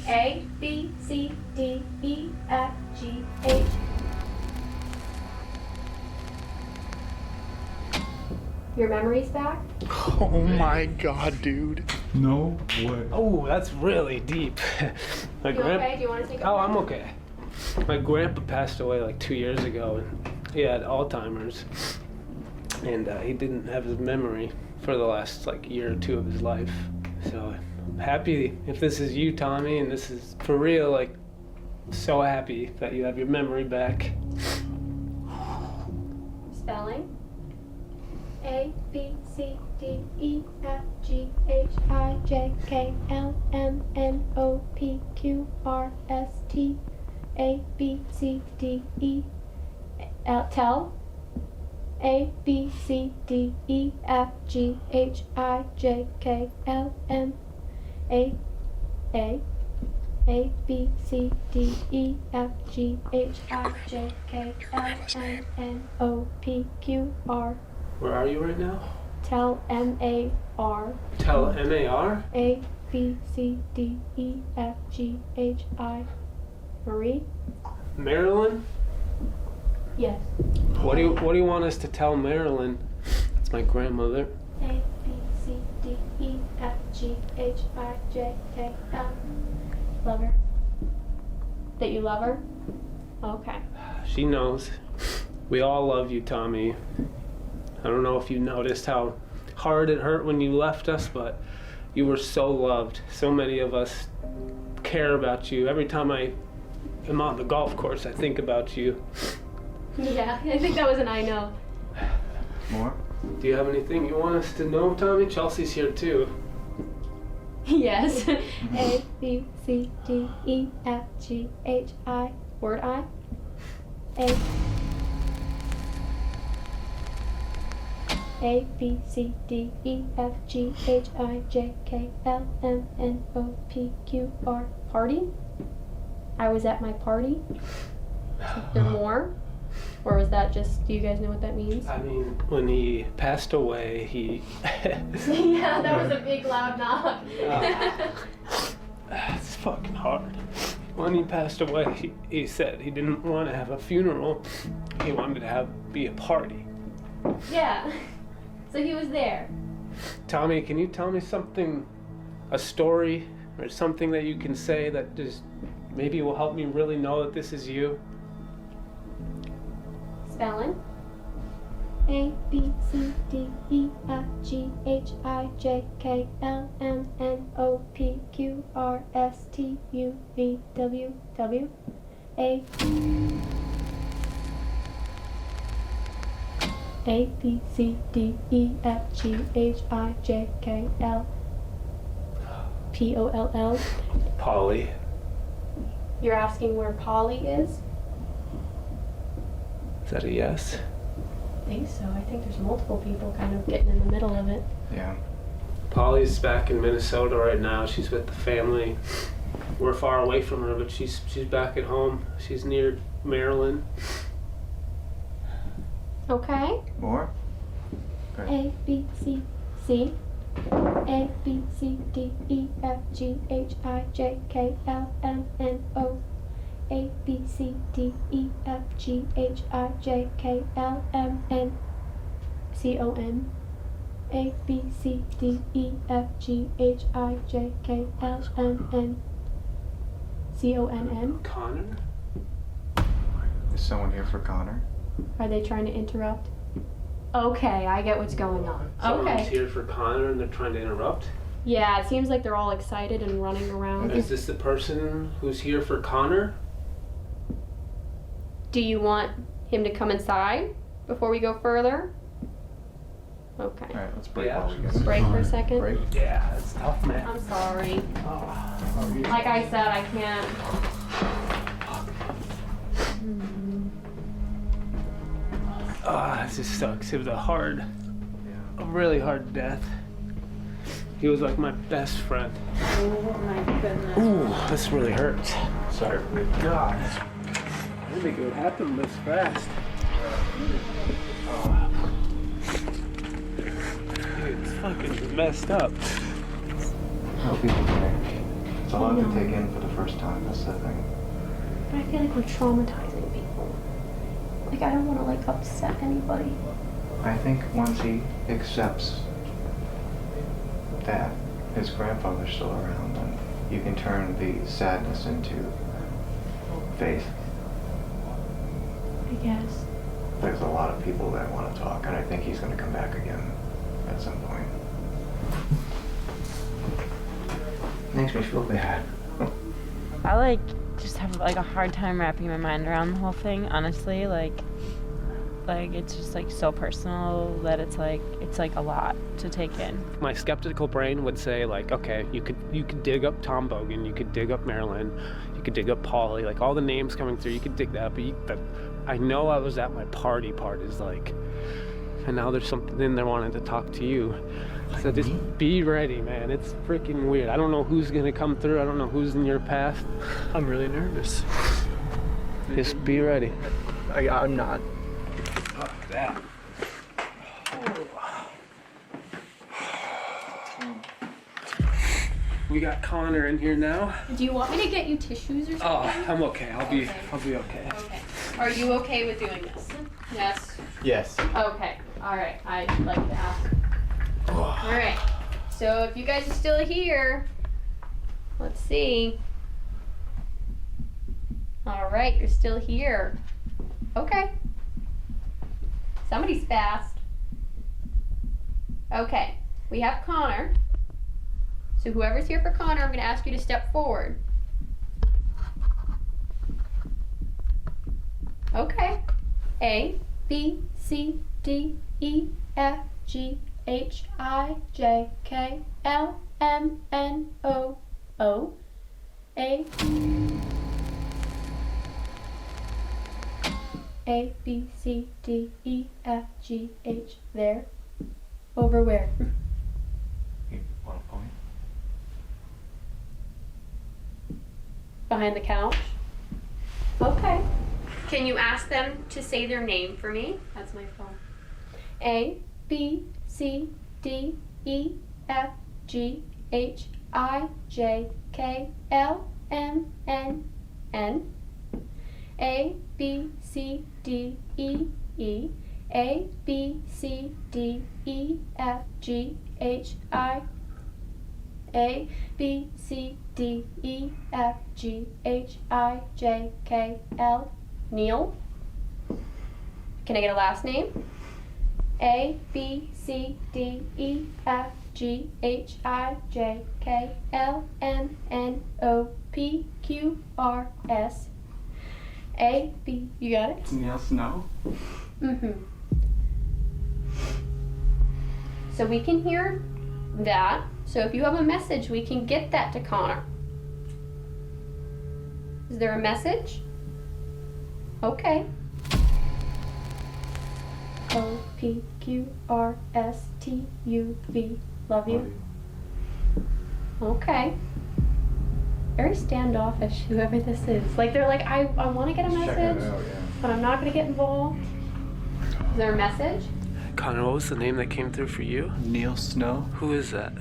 A B C D E F G H. Your memory's back? Oh my God, dude. No way. Oh, that's really deep. My You okay? Do you want to take a Oh, break? I'm okay. My grandpa passed away like 2 years ago, and he had Alzheimer's, and he didn't have his memory for the last like year or two of his life. So I'm happy if this is you, Tommy, and this is for real. Like, so happy that you have your memory back. Spelling. A B C D E F G H I J K L M N O P Q R S T. A B C D E L. Tell. A B C D E F G H I J K L M A B C D E F G H I J K L M N O P Q R. Where are you right now? Tell M-A-R. Tell M-A-R? A B C D E F G H I. Marie? Marilyn? Yes. What do you want us to tell Marilyn? It's my grandmother. A B C D E F G H I J K L. Love her. That you love her? Okay. She knows. We all love you, Tommy. I don't know if you noticed how hard it hurt when you left us, but you were so loved. So many of us care about you. Every time I am on the golf course, I think about you. Yeah, I think that was an I know. More? Do you have anything you want us to know, Tommy? Chelsea's here too. Yes. A B C D E F G H I. Word I. A B C D E F G H I J K L M N O P Q R. Party? I was at my party. Is there more? Or was that just, do you guys know what that means? I mean, when he passed away, he... Yeah, that was a big loud knock. It's fucking hard. When he passed away, he said he didn't want to have a funeral. He wanted to be a party. Yeah. So he was there. Tommy, can you tell me something, a story, or something that you can say that just maybe will help me really know that this is you? Spelling. A B C D E F G H I J K L M N O P Q R S T U V W W. A B C D E F G H I J K L P O L L. Polly. You're asking where Polly is? Is that a yes? I think so. I think there's multiple people kind of getting in the middle of it. Yeah. Polly's back in Minnesota right now. She's with the family. We're far away from her, but she's back at home. She's near Maryland. Okay. More? A B C C. A B C D E F G H I J K L M N O. A B C D E F G H I J K L M N C O N. A B C D E F G H I J K L M N C O N N. Connor? Is someone here for Connor? Are they trying to interrupt Okay, I get what's going on. Someone's Okay. here for Connor and they're trying to interrupt. Yeah, it seems like they're all excited and running around. Is this the person who's here for Connor? Do you want him to come inside before we go further? Okay. Alright, let's break Yeah. while we get Break for a second. Break. Yeah, it's tough, man. I'm sorry. Like I said, I can't. This just sucks. It was a really hard death. He was like my best friend. Oh my goodness. Ooh, this really hurts. Sorry. God. I didn't think it would happen this fast. Dude, it's fucking messed up. Hope he's okay. It's a lot to take in for the first time, that's the thing. But I feel like we're traumatizing people. Like I don't want to like upset anybody. I think once he accepts that his grandfather's still around, then you can turn the sadness into faith. I guess. There's a lot of people that want to talk, and I think he's going to come back again at some point. Makes me feel bad. I like just have like a hard time wrapping my mind around the whole thing, honestly. Like it's just like so personal that it's like a lot to take in. My skeptical brain would say like, okay, you could dig up Tom Bogan, you could dig up Marilyn, you could dig up Polly, like all the names coming through, you could dig that, but I know I was at my party part is like, and now there's something in there wanting to talk to you. So just be ready, man. It's freaking weird. I don't know who's gonna come through. I don't know who's in your path. I'm really nervous. Just be ready. I'm not. Fuck that. We got Connor in here now. Do you want me to get you tissues or something? Oh, I'm okay. I'll be okay. Okay. Are you okay with doing this? Yes. Yes. Okay. All right. I'd like to ask. All right. So if you guys are still here, let's see. All right, you're still here. Okay. Somebody's fast. Okay. We have Connor. So whoever's here for Connor, I'm going to ask you to step forward. Okay. A, B, C, D, E, F, G, H, I, J, K, L, M, N, O, O, A, B, C, D, E, F, G, H, there. Over where? You want to point? Behind the couch. Okay. Can you ask them to say their name for me? That's my phone. A, B, C, D, E, F, G, H, I, J, K, L, M, N, N. A, B, C, D, E, E. A, B, C, D, E, F, G, H, I. A, B, C, D, E, F, G, H, I, J, K, L. Neil. Can I get a last name? A, B, C, D, E, F, G, H, I, J, K, L, M, N, O, P, Q, R, S. A, B, you got it? Yes, no. Mm-hmm. So we can hear that. So if you have a message, we can get that to Connor. Is there a message? Okay. O, P, Q, R, S, T, U, V. Love you. Okay. Very standoffish, whoever this is. Like, they're like, I want to get a message, but I'm not going to get involved. Is there a message? Connor, what was the name that came through for you? Neil Snow. Who is that?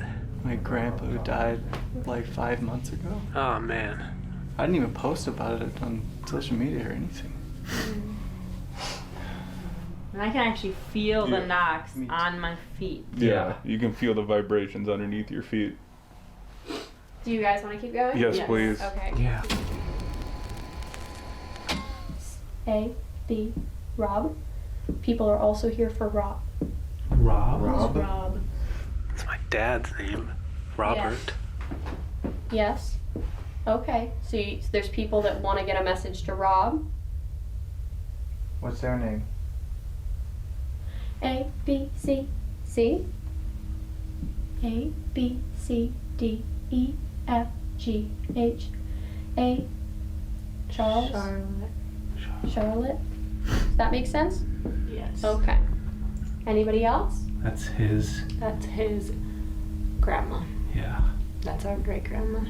My grandpa who died like 5 months ago. Oh, man. I didn't even post about it on social media or anything. And I can actually feel the knocks on my feet. Yeah, you can feel the vibrations underneath your feet. Do you guys want to keep going? Yes, please. Okay. Yeah. A, B, Rob. people are also here for Rob. Rob? Rob. It's my dad's name. Robert. Yes. Okay. So there's people that want to get a message to Rob. What's their name? A, B, C. C. A, B, C, D, E, F, G, H, A. Charles. Charlotte. Does that make sense? Yes. Okay. Anybody else? That's his. That's his grandma. Yeah. That's our great grandma.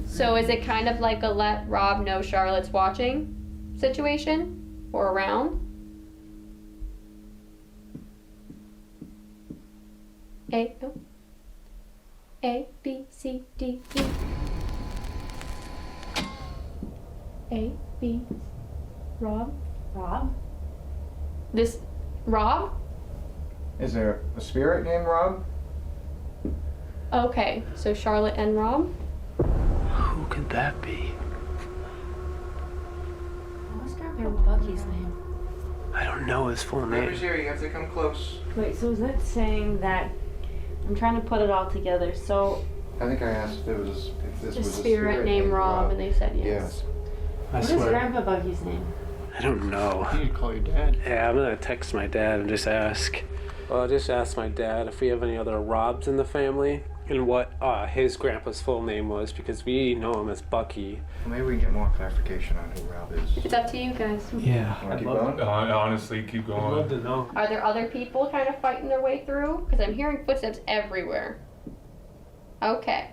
So is it kind of like a let Rob know Charlotte's watching situation or around? A, B, C, D, E. A, B, Rob. Rob? This Rob? Is there a spirit named Rob? Okay, so Charlotte and Rob? Who could that be? What's Grandpa Bucky's name? I don't know his full name. Whoever's here, you have to come close. Wait, so is that saying that... I'm trying to put it all together. So, I think I asked if this A was spirit named Rob, and they said yes. Yes. I what is swear. Grandpa Bucky's name? I don't know. You need to call your dad. Yeah, I'm gonna text my dad and just ask. Well, I'll just ask my dad if we have any other Robs in the family and what his grandpa's full name was, because we know him as Bucky. Well, maybe we can get more clarification on who Rob is. It's up to you guys. Yeah. Wanna keep going? Honestly, keep going. I'd love to know. Are there other people kind of fighting their way through? Because I'm hearing footsteps everywhere. Okay.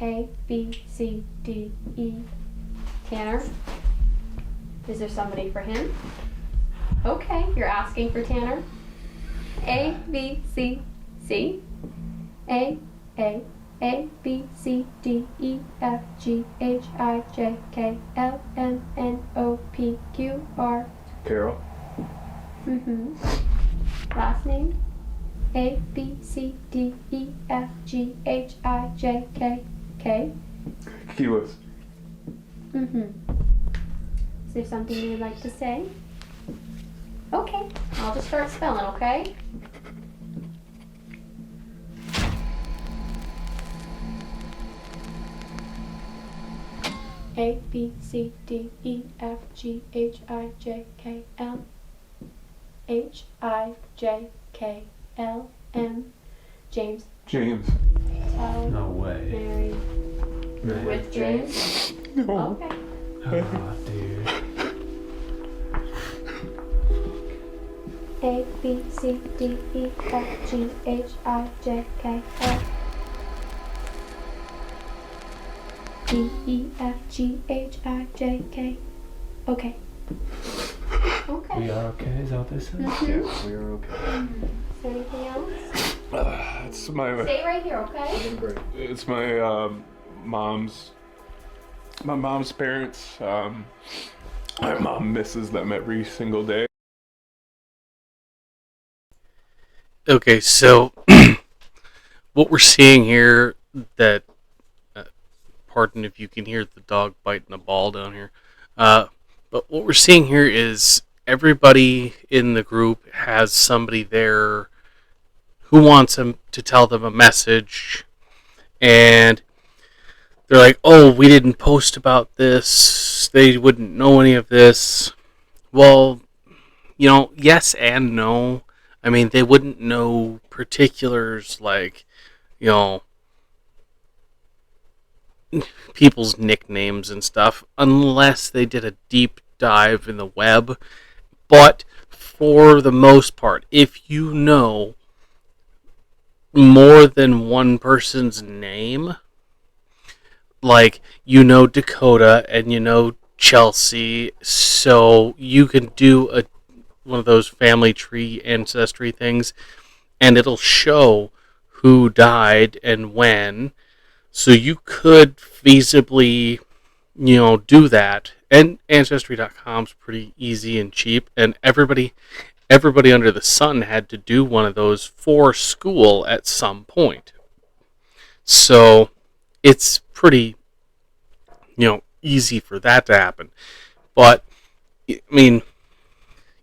A, B, C, D, E. Tanner? Is there somebody for him? Okay, you're asking for Tanner. A, B, C, C. A, B, C, D, E, F, G, H, I, J, K, L, M, N, O, P, Q, R. Carol? Last name? A, B, C, D, E, F, G, H, I, J, K, K. Kilos. Is there something you would like to say? Okay, I'll just start spelling, okay? A, B, C, D, E, F, G, H, I, J, K, L. H, I, J, K, L, M. James. James. Tyler. No way. Mary. With James? No. Okay. Oh, dude. A, B, C, D, E, F, G, H, I, J, K, L. D, E, F, G, H, I, J, K. Okay. Okay. We are okay? Is that what this is? Yes, we are okay. Is there anything else? It's my. Stay right here, okay? It's my mom's. My mom's parents. My mom misses them every single day. Okay, so what we're seeing here, that pardon if you can hear the dog biting a ball down here, but what we're seeing here is everybody in the group has somebody there who wants them to tell them a message, and they're like, oh, we didn't post about this, they wouldn't know any of this. Well, yes and no. I mean, they wouldn't know particulars like, people's nicknames and stuff unless they did a deep dive in the web. But for the most part, if you know more than one person's name, like Dakota and Chelsea, so you can do one of those family tree ancestry things, and it'll show who died and when. So you could feasibly, do that. And Ancestry.com's pretty easy and cheap, and everybody under the sun had to do one of those for school at some point. So it's pretty, easy for that to happen. But I mean,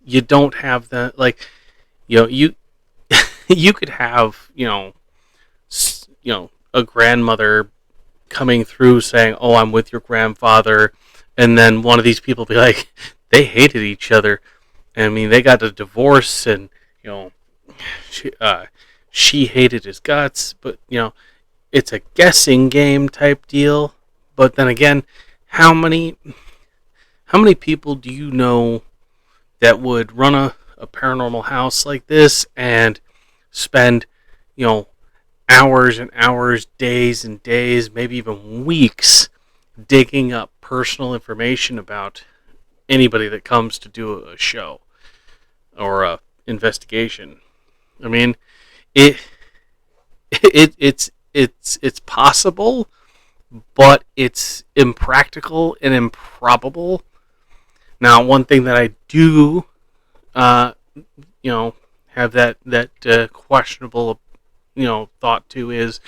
you don't have that, like, you you could have, a grandmother coming through saying, "Oh, I'm with your grandfather," and then one of these people be like, "They hated each other." I mean, they got a divorce, and she she hated his guts, but it's a guessing game type deal. But then again, how many people do you know that would run a paranormal house like this and spend, hours and hours, days and days, maybe even weeks digging up personal information about anybody that comes to do a show or a investigation? I mean, it it's possible, but it's impractical and improbable. Now, one thing that I do, have that questionable, thought to is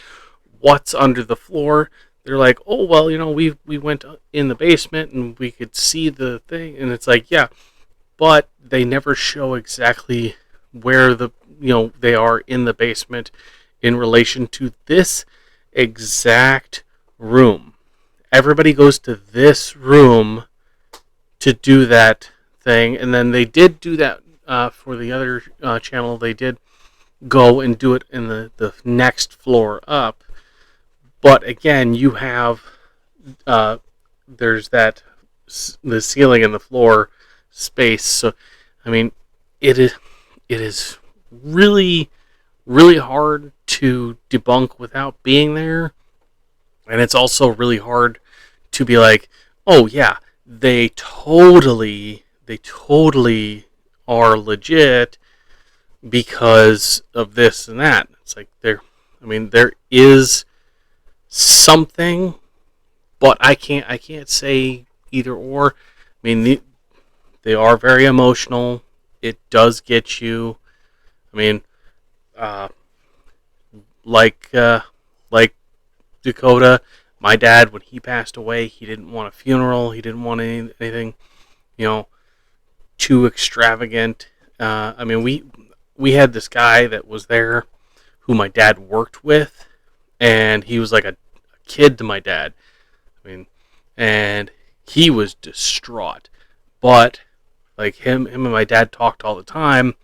what's under the floor. They're like, oh well, we went in the basement and we could see the thing, and it's like, yeah, but they never show exactly where they are in the basement in relation to this exact room. Everybody goes to this room to do that thing, and then they did do that for the other channel. They did go and do it in the next floor up, but again, you have there's the ceiling and the floor space. So, I mean, it is really, really hard to debunk without being there, and it's also really hard to be like, oh yeah, they totally are legit because of this and that. It's like there is something, but I can't say either or. I mean, they are very emotional. It does get you. I mean, like Dakota, my dad, when he passed away, he didn't want a funeral. He didn't want anything, too extravagant. I mean, we had this guy that was there who my dad worked with, and he was like a kid to my dad. I mean, and he was distraught. But like him and my dad talked all the time,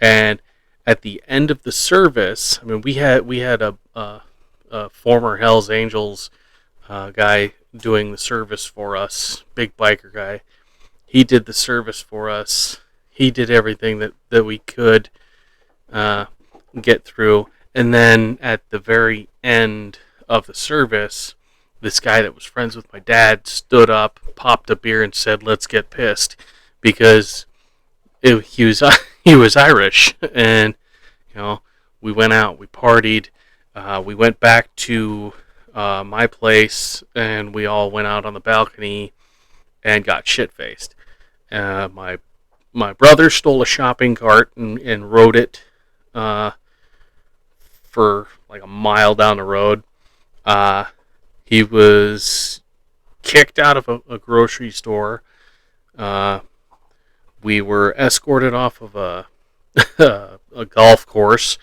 and at the end of the service, I mean, we had a former Hell's Angels guy doing the service for us, big biker guy. He did the service for us. He did everything that we could get through. And then at the very end of the service, this guy that was friends with my dad stood up, popped a beer, and said, "Let's get pissed," because he was Irish, and we went out, we partied, we went back to my place, and we all went out on the balcony and got shit faced. My brother stole a shopping cart and rode it for like a mile down the road. He was kicked out of a grocery store. We were escorted off of a golf course.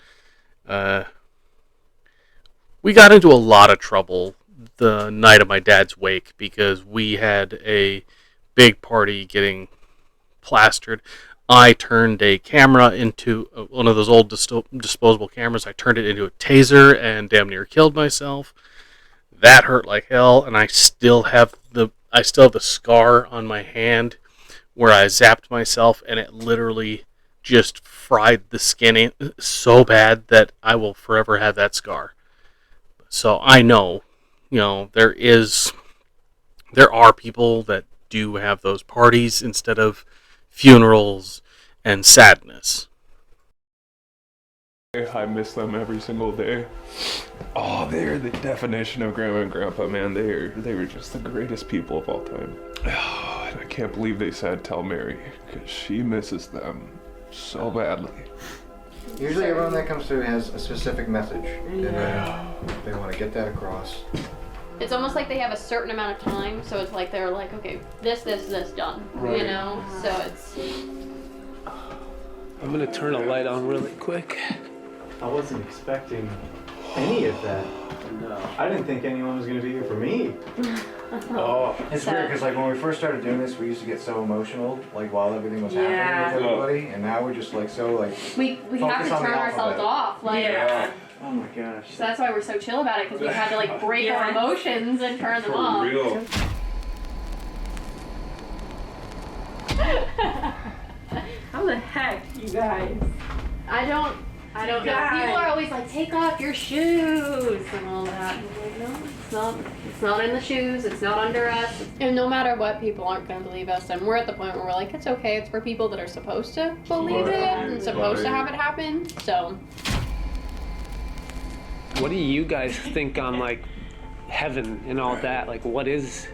We got into a lot of trouble the night of my dad's wake because we had a big party getting plastered. I turned a camera into one of those old disposable cameras. I turned it into a taser and damn near killed myself. That hurt like hell, and I still have the scar on my hand where I zapped myself, and it literally just fried the skin so bad that I will forever have that scar. So I know, there are people that do have those parties instead of funerals and sadness. I miss them every single day. Oh, they're the definition of grandma and grandpa, man. They were just the greatest people of all time. Oh, and I can't believe they said tell Mary, because she misses them so badly. Usually everyone that comes through has a specific message, and they want to get that across. It's almost like they have a certain amount of time, so it's like they're like, okay, this, done. Right. You know? So it's. I'm gonna turn a light on really quick. I wasn't expecting any of that. No. I didn't think anyone was going to be here for me. Oh. It's weird because like when we first started doing this, we used to get so emotional like while everything was happening with everybody, and now we're just like so like. We have to turn ourselves off. Like, Oh my gosh. So that's why we're so chill about it, because we had to like break our emotions and turn them off. For real. How the heck, you guys? I don't know. People are always like, take off your shoes and all that. And I'm like, no, it's not in the shoes. It's not under us. And no matter what, people aren't going to believe us. And we're at the point where we're like, it's okay. It's for people that are supposed to believe it and supposed to have it happen. So. What do you guys think on like heaven and all that? Like, what is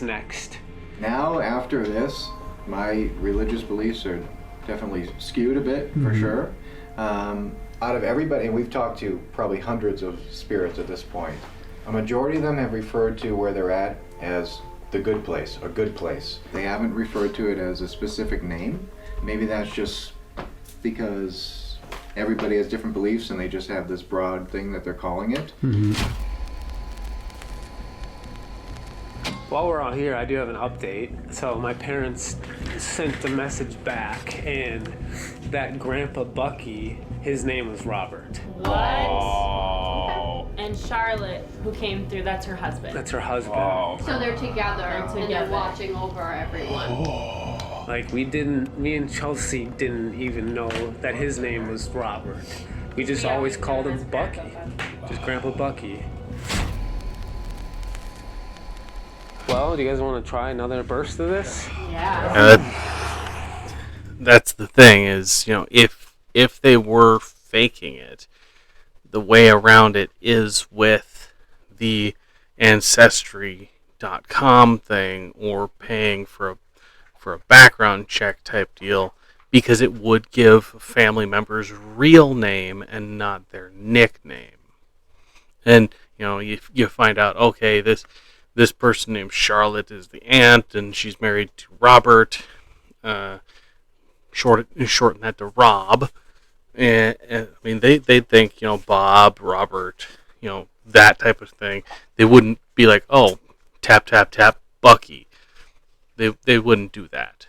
next? Now after this, my religious beliefs are definitely skewed a bit for sure. Out of everybody, and we've talked to probably hundreds of spirits at this point, a majority of them have referred to where they're at as the good place, a good place. They haven't referred to it as a specific name. Maybe that's just because everybody has different beliefs and they just have this broad thing that they're calling it. While we're on here, I do have an update. So my parents sent the message back, and that Grandpa Bucky, his name was Robert. What? Oh. And Charlotte, who came through, that's her husband. That's her husband. Oh. So they're together and they're together. watching over everyone. Like me and Chelsea didn't even know that his name was Robert. We just always called him Bucky. Just Grandpa Bucky. Well, do you guys want to try another burst of this? Yeah. That's the thing is, you know, if they were faking it, the way around it is with the Ancestry.com thing or paying for a background check type deal, because it would give family members' real name and not their nickname. And, you know, you find out, okay, this person named Charlotte is the aunt, and she's married to Robert. Shorten that to Rob. And I mean, they think, you know, Bob, Robert, you know, that type of thing. They wouldn't be like, oh, tap, tap, tap, Bucky. They wouldn't do that.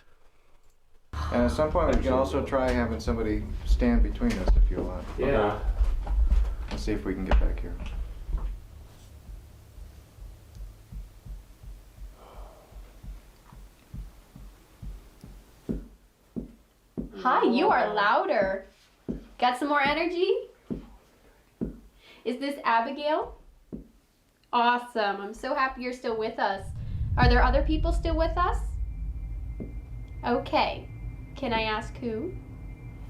And at some point we can also try having somebody stand between us if you want. Yeah. Let's see if we can get back here. Hi, you are louder. Got some more energy? Is this Abigail? Awesome. I'm so happy you're still with us. Are there other people still with us? Okay. Can I ask who?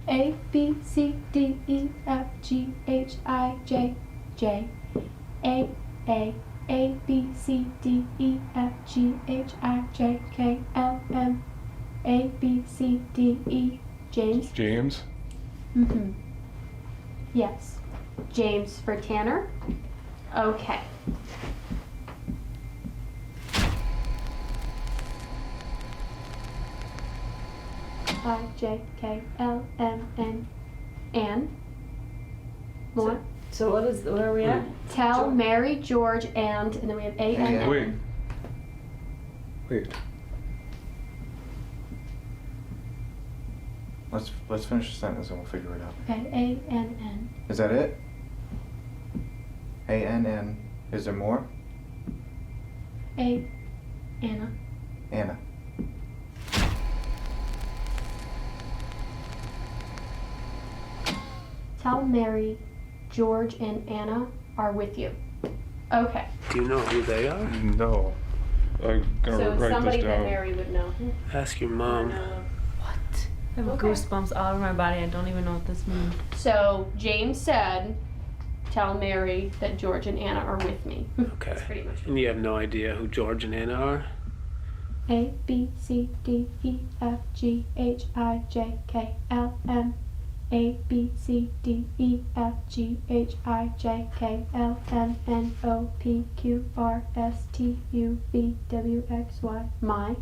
A B C D E F G H I J J A B C D E F G H I J K L M A B C D E. James? James? Mm-hmm. Yes. James for Tanner? Okay. I J K L M N. Anne? More? So what are we at? Tell Mary, George, and then we have A N. Wait. Let's finish the sentence and we'll figure it out. Okay, A N N. Is that it? A-N-N. Is there more? A Anna. Anna. Tell Mary, George, and Anna are with you. Okay. Do you know who they are? No. I'm gonna So write somebody this that down. Mary would know. Ask your mom. What? I have goosebumps all over my body. I don't even know what this means. So James said, tell Mary that George and Anna are with me. Okay. That's pretty much it. And you have no idea who George and Anna are? A B C D E F G H I J K L M A B C D E F G H I J K L M N O P Q R S T U V W X Y. My.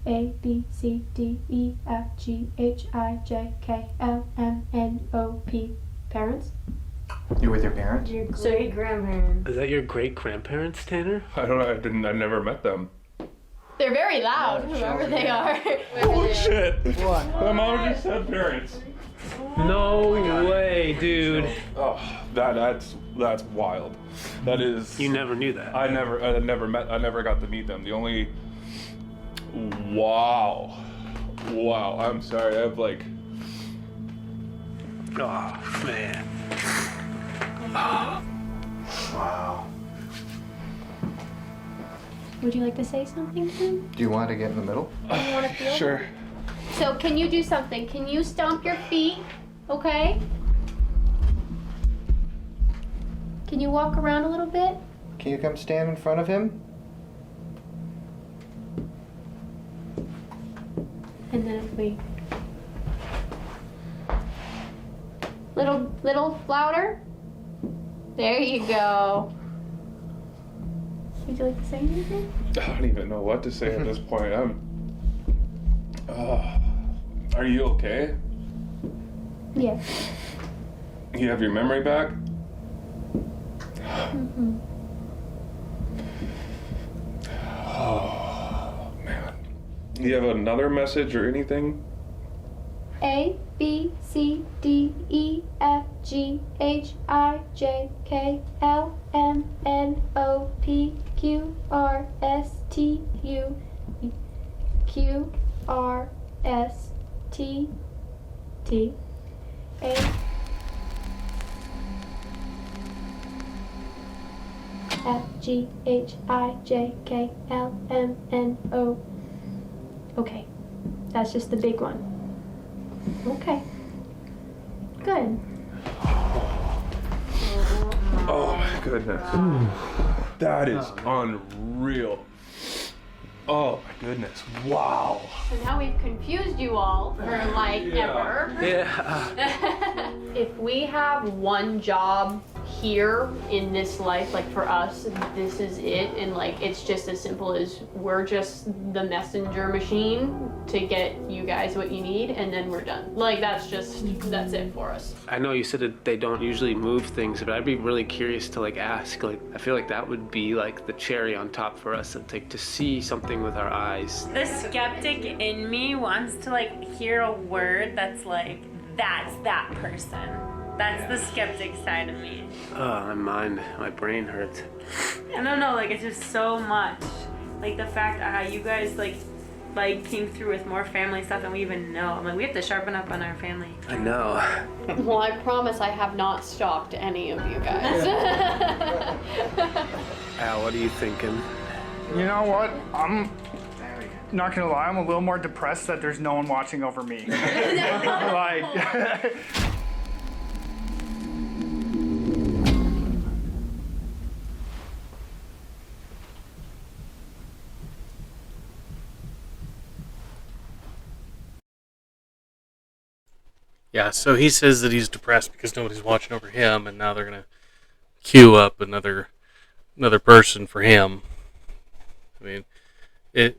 A B C D E F G H I J K L M N O P. Parents? You're with your parents? Your great grandparents. Is that your great grandparents, Tanner? I don't know. I never met them. They're very loud, whoever they are. Holy shit! What? My mom just said parents. No way, dude. Oh, that's wild. That is. You never knew that. I never got to meet them. The only. Wow. I'm sorry. I have like. Oh man. Wow. Would you like to say something to him? Do you want to get in the middle? Do you want to feel? Sure. So can you do something? Can you stomp your feet? Okay? Can you walk around a little bit? Can you come stand in front of him? And then if we Little louder? There you go. would you like to say anything? I don't even know what to say at this point. Are you okay? Yes. You have your memory back? Mm-hmm. Oh, man. Do you have another message or anything? A B C D E F G H I J K L M N O P Q R S T U Q R S T T A F G H I J K L M N O. Okay, that's just the big one. Okay. Good. Oh my goodness. That is unreal. Oh my goodness. Wow. So now we've confused you all for ever. Yeah. If we have one job here in this life, like for us, this is it, and like it's just as simple as we're just the messenger machine to get you guys what you need, and then we're done. Like that's it for us. I know you said that they don't usually move things, but I'd be really curious to like ask. Like, I feel like that would be like the cherry on top for us, to see something with our eyes. The skeptic in me wants to like hear a word that's like, that's that person. That's the skeptic side of me. Oh, my brain hurts. I don't know, like it's just so much. Like the fact that how you guys like came through with more family stuff than we even know. I'm like, we have to sharpen up on our family. I know. Well, I promise I have not stalked any of you guys. Al, what are you thinking? You know what? I'm not gonna lie, I'm a little more depressed that there's no one watching over me. Like, Yeah, so he says that he's depressed because nobody's watching over him, and now they're gonna queue up another person for him. I mean, it's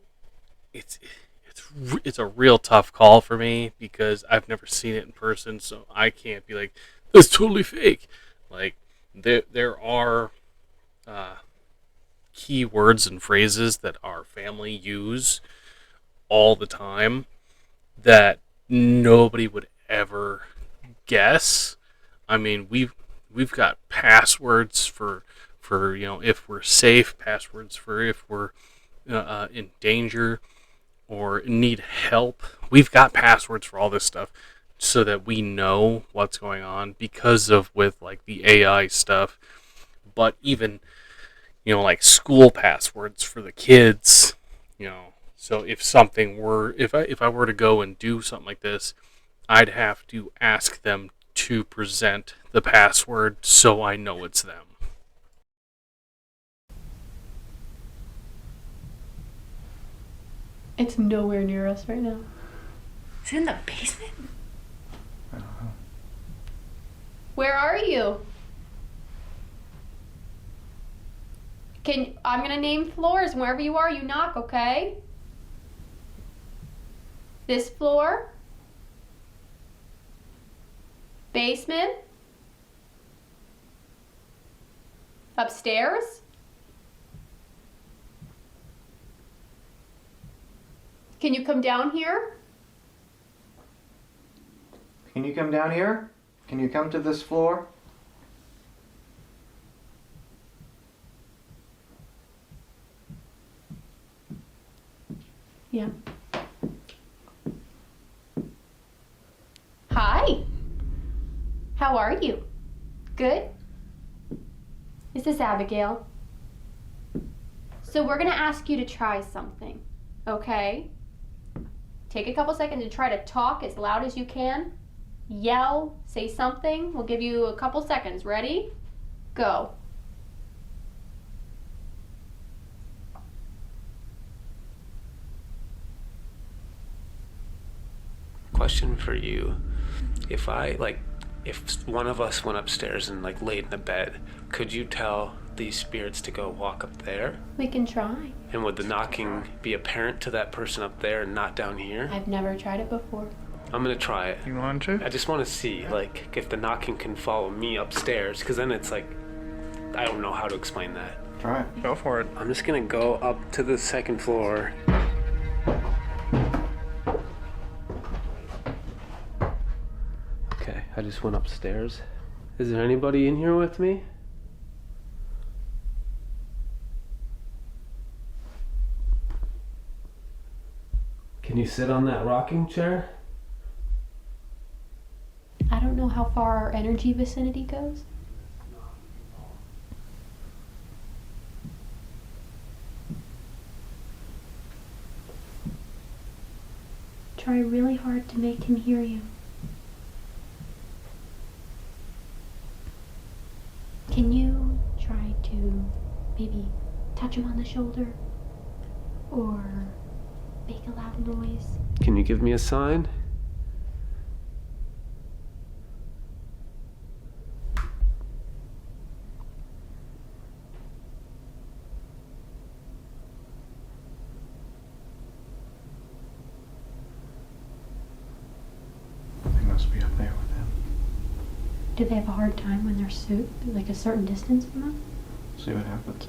a real tough call for me because I've never seen it in person, so I can't be like, that's totally fake. Like there are key words and phrases that our family use all the time that nobody would ever guess. I mean, we've got passwords for if we're safe, passwords for if we're in danger or need help. We've got passwords for all this stuff so that we know what's going on because of with like the AI stuff. But even like school passwords for the kids, so if something were if I were to go and do something like this, I'd have to ask them to present the password so I know it's them. It's nowhere near us right now. Is it in the basement? I don't know. Where are you? I'm gonna name floors, and wherever you are, you knock, okay? This floor? Basement? Upstairs? Can you come down here? Can you come down here? Can you come to this floor? Yeah. Hi. How are you? Good? This is Abigail. So we're gonna ask you to try something, okay? Take a couple seconds to try to talk as loud as you can. Yell, say something. We'll give you a couple seconds. Ready? Go. Question for you. If one of us went upstairs and like laid in the bed, could you tell these spirits to go walk up there? We can try. And would the knocking be apparent to that person up there and not down here? I've never tried it before. I'm gonna try it. You want to? I just want to see, like, if the knocking can follow me upstairs, because then it's like, I don't know how to explain that. Try it. Go for it. I'm just gonna go up to the second floor. Okay, I just went upstairs. Is there anybody in here with me? Can you sit on that rocking chair? I don't know how far our energy vicinity goes. Try really hard to make him hear you. Can you try to maybe touch him on the shoulder or make a loud noise? Can you give me a sign? They must be up there with him. Do they have a hard time when they're like a certain distance from them? See what happens.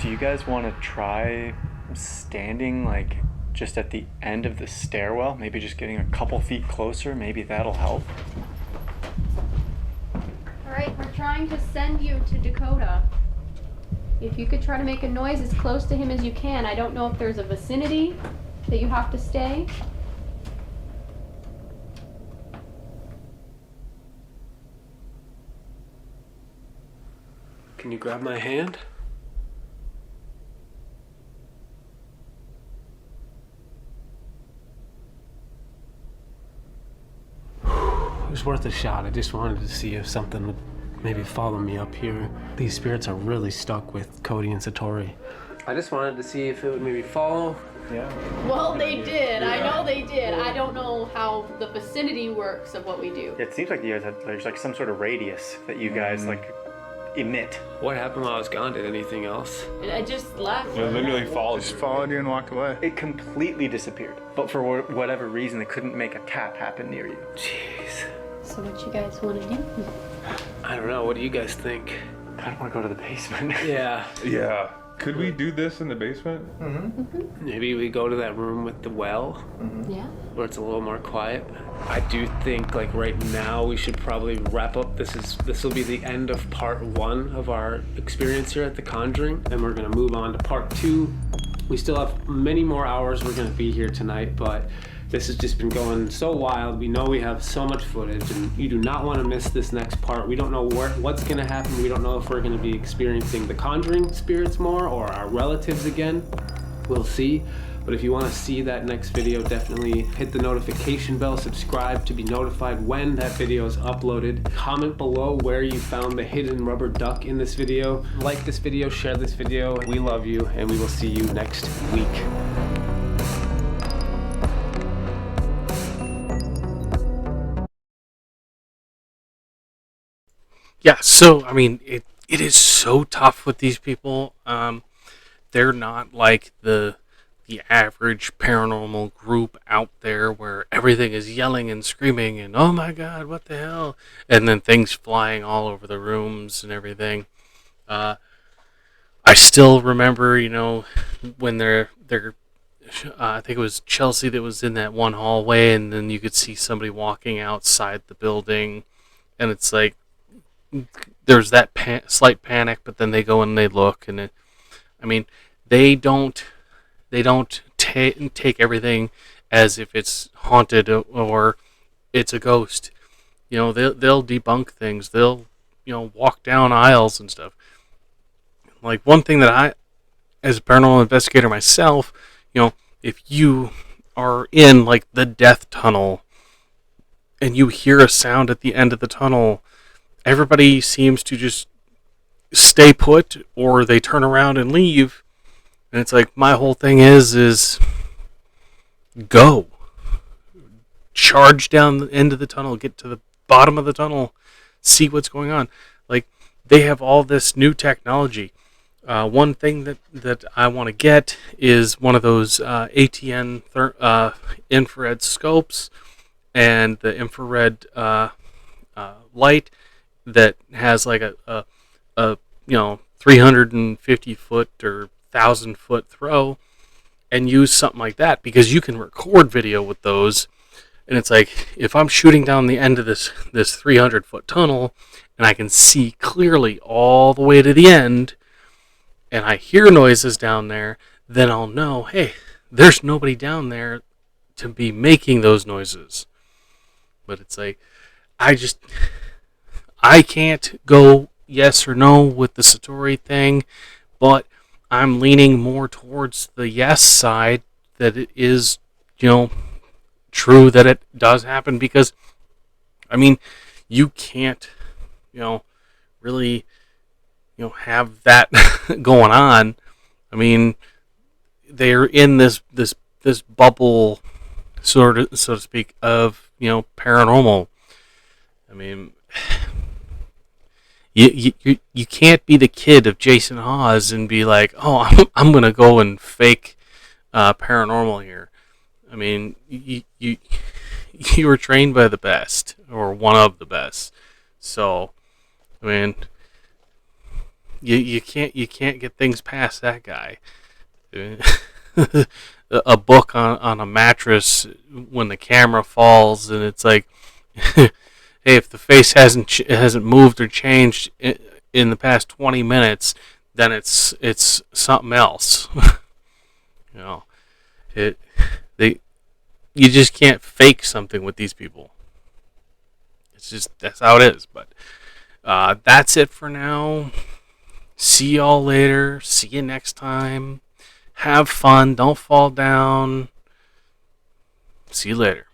Do you guys want to try standing like just at the end of the stairwell? Maybe just getting a couple feet closer, maybe that'll help. Alright, we're trying to send you to Dakota. If you could try to make a noise as close to him as you can. I don't know if there's a vicinity that you have to stay. Can you grab my hand? It was worth a shot. I just wanted to see if something would maybe follow me up here. These spirits are really stuck with Cody and Satori. I just wanted to see if it would maybe follow. Yeah. Well, they did. I know they did. I don't know how the vicinity works of what we do. It seems like there's like some sort of radius that you guys like emit. What happened while I was gone? Did anything else? I just left. It literally followed Just you. followed you and walked away. It completely disappeared. But for whatever reason, they couldn't make a tap happen near you. Jeez. So what you guys want to do? I don't know. What do you guys think? I don't want to go to the basement. Yeah. Yeah. Could we do this in the basement? Maybe we go to that room with the well, Yeah. where it's a little more quiet. I do think like right now we should probably wrap up. This will be the end of part 1 of our experience here at the Conjuring, and we're gonna move on to part 2. We still have many more hours we're gonna be here tonight, but this has just been going so wild. We know we have so much footage, and you do not want to miss this next part. We don't know what's going to happen. We don't know if we're going to be experiencing the Conjuring spirits more or our relatives again. We'll see. But if you want to see that next video, definitely hit the notification bell, subscribe to be notified when that video is uploaded. Comment below where you found the hidden rubber duck in this video. Like this video, share this video. We love you, and we will see you next week. Yeah, so I mean, it is so tough with these people. They're not like the average paranormal group out there where everything is yelling and screaming and oh my god, what the hell, and then things flying all over the rooms and everything. I still remember, when they're I think it was Chelsea that was in that one hallway, and then you could see somebody walking outside the building, and it's like there's that slight panic, but then they go and they look, and I mean, they don't take everything as if it's haunted or it's a ghost. They'll debunk things. They'll walk down aisles and stuff. Like one thing that I, as a paranormal investigator myself, if you are in like the death tunnel and you hear a sound at the end of the tunnel, everybody seems to just stay put or they turn around and leave. And it's like my whole thing is go. Charge down the end of the tunnel, get to the bottom of the tunnel, see what's going on. Like they have all this new technology. One thing that I want to get is one of those ATN infrared scopes and the infrared light that has like a 350 foot or 1,000-foot throw, and use something like that because you can record video with those. And it's like if I'm shooting down the end of this 300-foot tunnel and I can see clearly all the way to the end, and I hear noises down there, then I'll know, hey, there's nobody down there to be making those noises. But it's like, I can't go yes or no with the Satori thing, but I'm leaning more towards the yes side that it is, true that it does happen because, I mean, you can't, really have that going on. I mean, they're in this bubble, sort of, so to speak, of paranormal. I mean, you can't be the kid of Jason Hawes and be like, oh, I'm gonna go and fake paranormal here. I mean, you were trained by the best or one of the best, so I mean. You can't get things past that guy. A book on a mattress when the camera falls, and it's like, hey, if the face hasn't moved or changed in the past 20 minutes, then it's something else. You just can't fake something with these people. That's how it is. But that's it for now. See y'all later. See you next time. Have fun. Don't fall down. See you later.